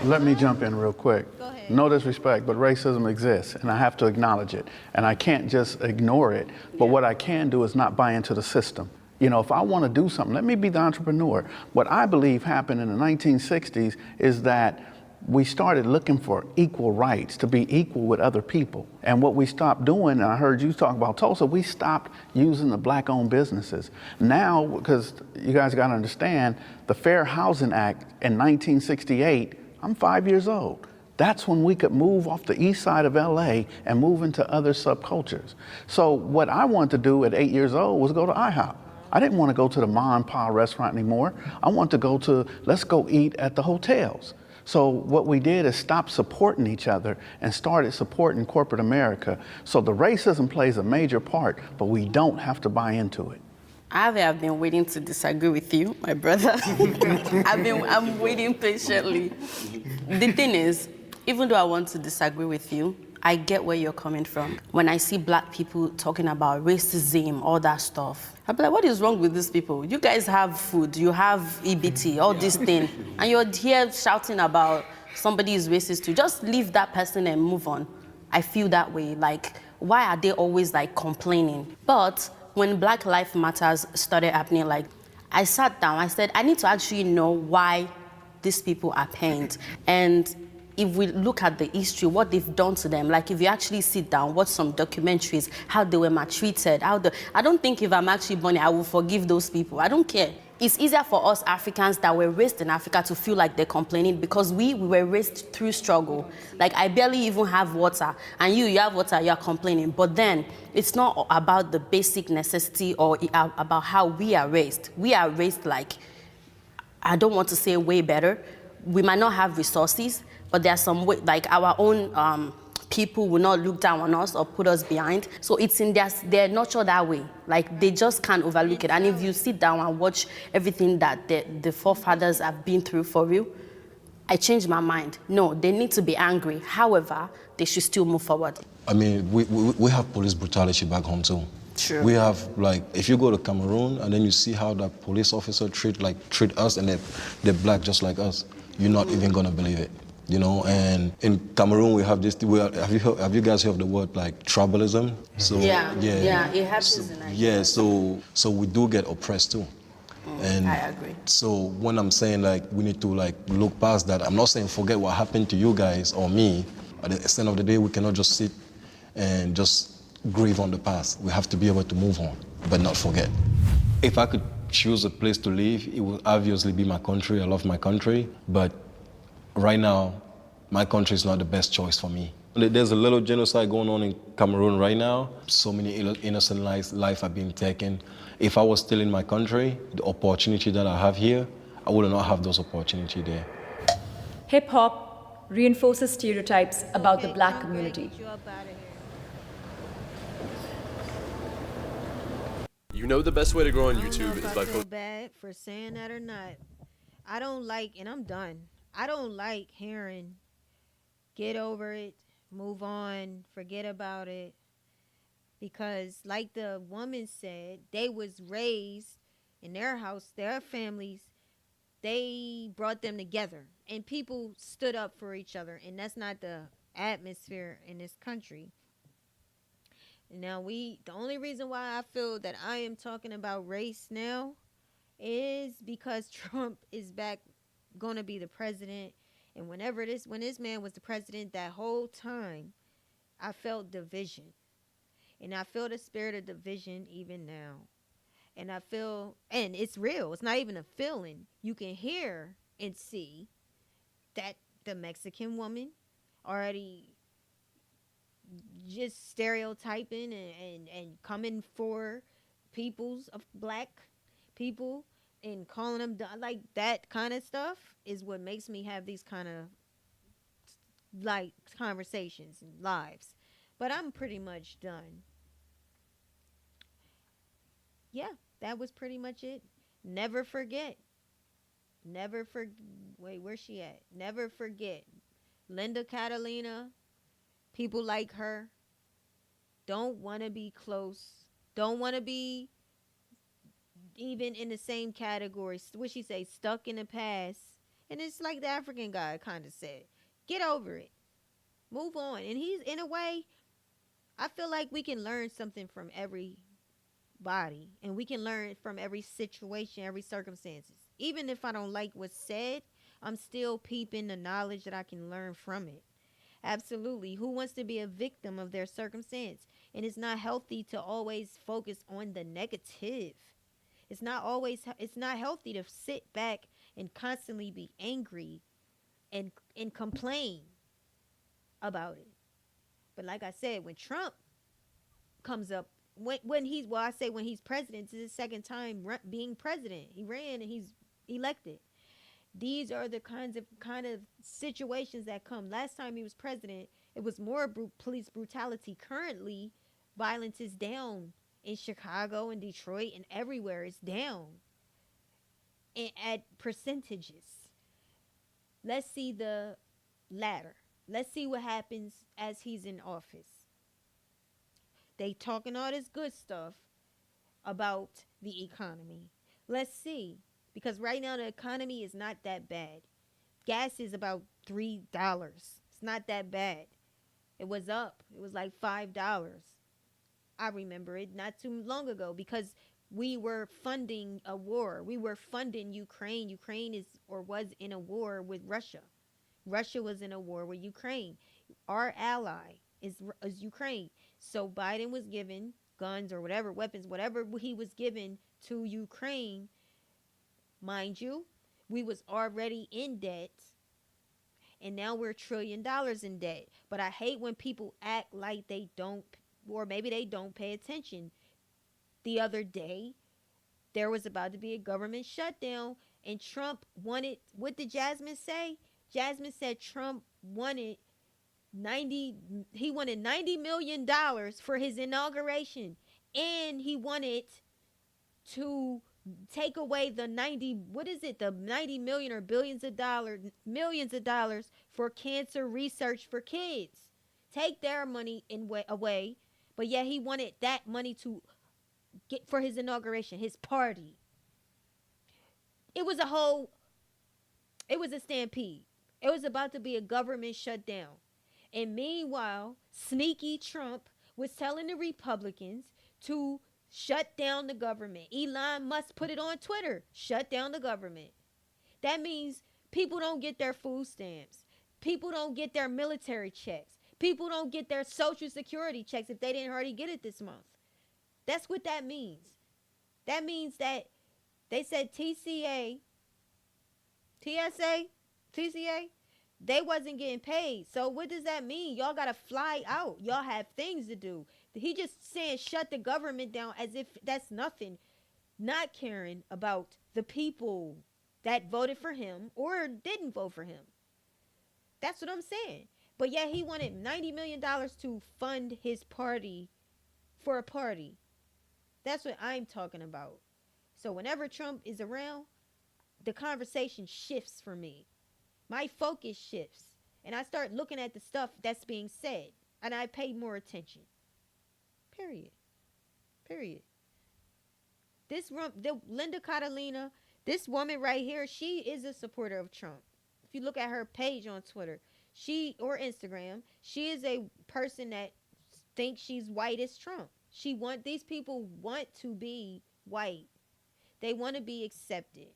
Speaker 9: Let me jump in real quick. No disrespect, but racism exists, and I have to acknowledge it. And I can't just ignore it, but what I can do is not buy into the system. If I want to do something, let me be the entrepreneur. What I believe happened in the 1960s is that we started looking for equal rights, to be equal with other people. And what we stopped doing, and I heard you talk about Tulsa, we stopped using the Black-owned businesses. Now, because you guys got to understand, the Fair Housing Act in 1968, I'm 5 years old. That's when we could move off the east side of LA and move into other subcultures. So what I wanted to do at 8 years old was go to IHOP. I didn't want to go to the ma and pa restaurant anymore. I wanted to go to, let's go eat at the hotels. So what we did is stop supporting each other and started supporting corporate America. So the racism plays a major part, but we don't have to buy into it.
Speaker 15: I've been waiting to disagree with you, my brother. I'm waiting patiently. The thing is, even though I want to disagree with you, I get where you're coming from. When I see Black people talking about racism, all that stuff, I'm like, what is wrong with these people? You guys have food, you have EBT, all this thing, and you're here shouting about somebody is racist too. Just leave that person and move on. I feel that way. Like, why are they always complaining? But when Black Lives Matters started happening, I sat down, I said, I need to actually know why these people are pained. And if we look at the history, what they've done to them, if you actually sit down, watch some documentaries, how they were maltreated, I don't think if I'm actually born, I will forgive those people. I don't care. It's easier for us Africans that were raised in Africa to feel like they're complaining because we were raised through struggle. I barely even have water, and you have water, you're complaining. But then, it's not about the basic necessity or about how we are raised. We are raised I don't want to say way better. We might not have resources, but there are some way, our own people will not look down on us or put us behind. So it's in they're nurtured that way. They just can't overlook it. And if you sit down and watch everything that the forefathers have been through for you, I changed my mind. No, they need to be angry. However, they should still move forward.
Speaker 8: I mean, we have police brutality back home too.
Speaker 15: True.
Speaker 8: We have if you go to Cameroon and then you see how that police officer treat us, and they're Black just like us, you're not even gonna believe it. And in Cameroon we have this. Have you guys heard of the word tribalism? So
Speaker 15: yeah, it happens in Nigeria.
Speaker 8: Yeah, so we do get oppressed too. And
Speaker 15: I agree.
Speaker 8: So when I'm saying we need to look past that, I'm not saying forget what happened to you guys or me. At the end of the day, we cannot just sit and just grieve on the past. We have to be able to move on, but not forget. If I could choose a place to live, it would obviously be my country. I love my country, but right now, my country is not the best choice for me. There's a little genocide going on in Cameroon right now. So many innocent lives are being taken. If I was still in my country, the opportunity that I have here, I would not have those opportunities there.
Speaker 10: Hip hop reinforces stereotypes about the black community.
Speaker 17: You know the best way to grow on YouTube is by
Speaker 1: feel bad for saying that or not. I don't like, and I'm done. I don't like hearing, get over it, move on, forget about it. Because like the woman said, they was raised in their house, their families, they brought them together. And people stood up for each other. And that's not the atmosphere in this country. Now the only reason why I feel that I am talking about race now is because Trump is back going to be the president. And when this man was the president, that whole time I felt division. And I feel the spirit of division even now. And I feel, and it's real. It's not even a feeling. You can hear and see that the Mexican woman already just stereotyping and coming for peoples of black people and calling them like that kind of stuff is what makes me have these kind of like conversations and lives. But I'm pretty much done. Yeah, that was pretty much it. Never forget. Wait, where's she at? Never forget. Linda Catalina, people like her don't want to be close. Don't want to be even in the same category. What she say? Stuck in the past. And it's like the African guy kind of said. Get over it. Move on. And he's, in a way, I feel like we can learn something from every body, and we can learn from every situation, every circumstances. Even if I don't like what's said, I'm still peeping the knowledge that I can learn from it. Absolutely. Who wants to be a victim of their circumstance? And it's not healthy to always focus on the negative. It's not healthy to sit back and constantly be angry and complain about it. But like I said, when Trump comes up, when he's president, it's his second time being president. He ran and he's elected. These are the kind of situations that come. Last time he was president, it was more police brutality. Currently, violence is down in Chicago and Detroit and everywhere. It's down and at percentages. Let's see the latter. Let's see what happens as he's in office. They talking all this good stuff about the economy. Let's see. Because right now the economy is not that bad. Gas is about $3. It's not that bad. It was up. It was like $5. I remember it not too long ago because we were funding a war. We were funding Ukraine. Ukraine was in a war with Russia. Russia was in a war with Ukraine. Our ally is Ukraine. So Biden was given guns or whatever, weapons, whatever he was given to Ukraine. Mind you, we was already in debt. And now we're $1 trillion in debt. But I hate when people act like they don't, or maybe they don't pay attention. The other day, there was about to be a government shutdown. And Trump wanted, what did Jasmine say? Jasmine said Trump wanted $90 million for his inauguration. And he wanted to take away the 90 million or millions of dollars for cancer research for kids. Take their money away. But yet he wanted that money to get for his inauguration, his party. It was a stampede. It was about to be a government shutdown. And meanwhile, sneaky Trump was telling the Republicans to shut down the government. Elon Musk put it on Twitter. Shut down the government. That means people don't get their food stamps. People don't get their military checks. People don't get their Social Security checks if they didn't already get it this month. That's what that means. That means that they said TCA, they wasn't getting paid. So what does that mean? Y'all got to fly out. Y'all have things to do. He just saying shut the government down as if that's nothing. Not caring about the people that voted for him or didn't vote for him. That's what I'm saying. But yet he wanted $90 million to fund his party for a party. That's what I'm talking about. So whenever Trump is around, the conversation shifts for me. My focus shifts. And I start looking at the stuff that's being said. And I pay more attention. Period. The Linda Catalina, this woman right here, she is a supporter of Trump. If you look at her page on Twitter, or Instagram, she is a person that thinks she's white as Trump. These people want to be white. They want to be accepted.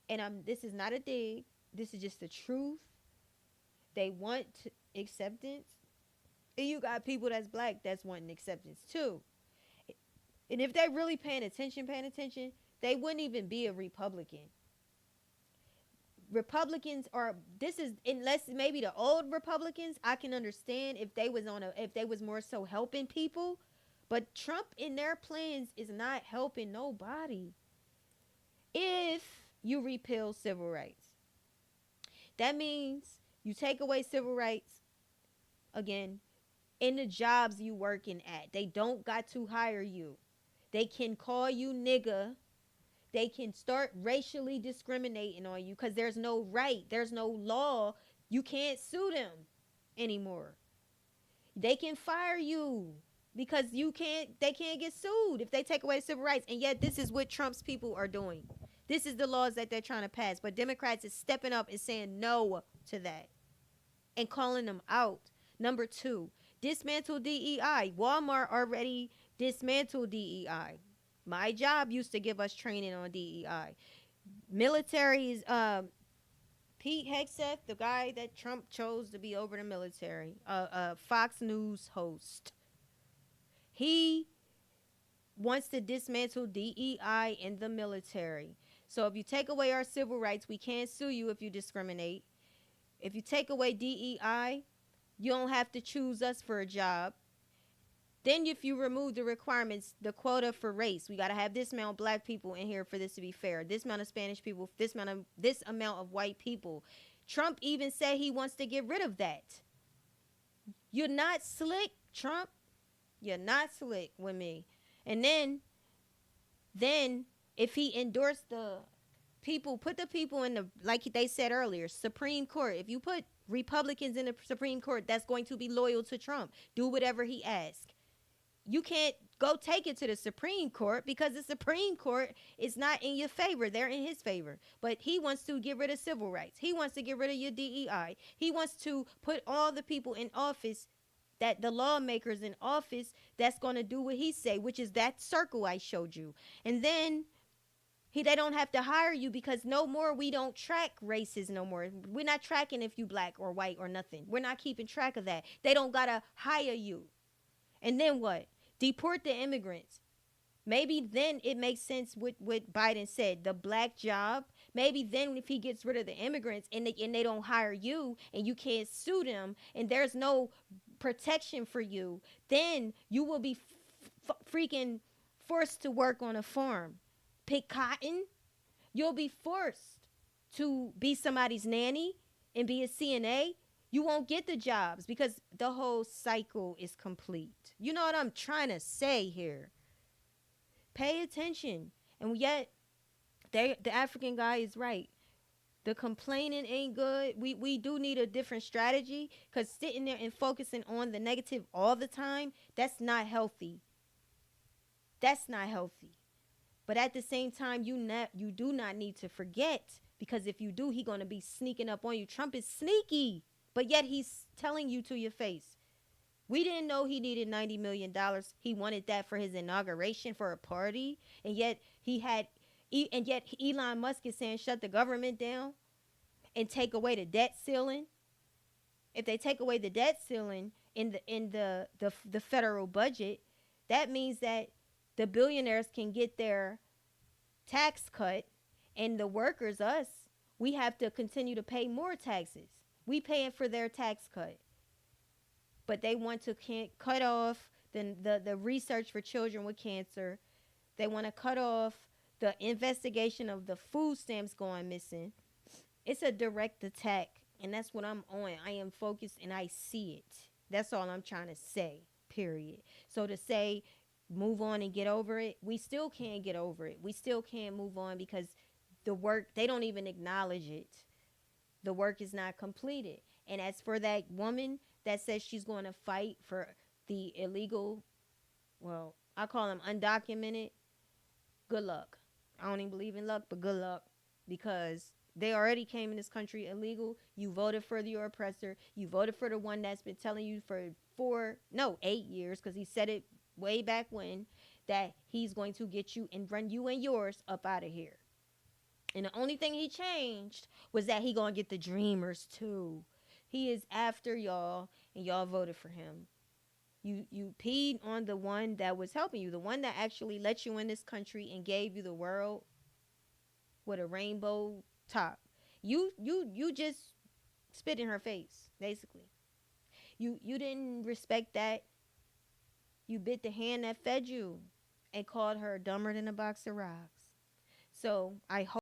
Speaker 1: And this is not a dig. This is just the truth. They want acceptance. And you got people that's black that's wanting acceptance too. And if they're really paying attention, they wouldn't even be a Republican. Republicans unless maybe the old Republicans, I can understand if they was more so helping people. But Trump in their plans is not helping nobody. If you repeal civil rights, that means you take away civil rights again in the jobs you working at. They don't got to hire you. They can call you nigga. They can start racially discriminating on you because there's no right. There's no law. You can't sue them anymore. They can fire you because they can't get sued if they take away civil rights. And yet this is what Trump's people are doing. This is the laws that they're trying to pass. But Democrats is stepping up and saying no to that and calling them out. Number 2, dismantle DEI. Walmart already dismantled DEI. My job used to give us training on DEI. Military's Pete Hegseth, the guy that Trump chose to be over the military, Fox News host. He wants to dismantle DEI in the military. So if you take away our civil rights, we can't sue you if you discriminate. If you take away DEI, you don't have to choose us for a job. Then if you remove the requirements, the quota for race, we got to have this amount of black people in here for this to be fair. This amount of Spanish people, this amount of white people. Trump even said he wants to get rid of that. You're not slick, Trump. You're not slick with me. And then if he endorsed the people, put the people in the, like they said earlier, Supreme Court. If you put Republicans in the Supreme Court, that's going to be loyal to Trump. Do whatever he asks. You can't go take it to the Supreme Court because the Supreme Court is not in your favor. They're in his favor. But he wants to get rid of civil rights. He wants to get rid of your DEI. He wants to put all the people in office, that the lawmakers in office, that's going to do what he say, which is that circle I showed you. And then they don't have to hire you because no more we don't track races no more. We're not tracking if you black or white or nothing. We're not keeping track of that. They don't got to hire you. And then what? Deport the immigrants. Maybe then it makes sense what Biden said, the black job. Maybe then if he gets rid of the immigrants and they don't hire you and you can't sue them and there's no protection for you, then you will be freaking forced to work on a farm. Pick cotton. You'll be forced to be somebody's nanny and be a CNA. You won't get the jobs because the whole cycle is complete. You know what I'm trying to say here? Pay attention. And yet, the African guy is right. The complaining ain't good. We do need a different strategy because sitting there and focusing on the negative all the time, that's not healthy. That's not healthy. But at the same time, you do not need to forget, because if you do, he's going to be sneaking up on you. Trump is sneaky. But yet he's telling you to your face. We didn't know he needed $90 million. He wanted that for his inauguration for a party. And yet Elon Musk is saying shut the government down and take away the debt ceiling. If they take away the debt ceiling in the federal budget, that means that the billionaires can get their tax cut, and the workers, us, we have to continue to pay more taxes. We paying for their tax cut. But they want to cut off the research for children with cancer. They want to cut off the investigation of the food stamps going missing. It's a direct attack, and that's what I'm on. I am focused, and I see it. That's all I'm trying to say, period. So to say, move on and get over it, we still can't get over it. We still can't move on because the work, they don't even acknowledge it. The work is not completed. And as for that woman that says she's going to fight for the illegal, well, I call them undocumented, good luck. I don't even believe in luck, but good luck, because they already came in this country illegal. You voted for your oppressor. You voted for the one that's been telling you for 8 years, because he said it way back when, that he's going to get you and run you and yours up out of here. And the only thing he changed was that he gonna get the dreamers too. He is after y'all, and y'all voted for him. You peed on the one that was helping you, the one that actually let you in this country and gave you the world with a rainbow top. You just spit in her face, basically. You didn't respect that. You bit the hand that fed you and called her dumber than a box of rocks. So I hope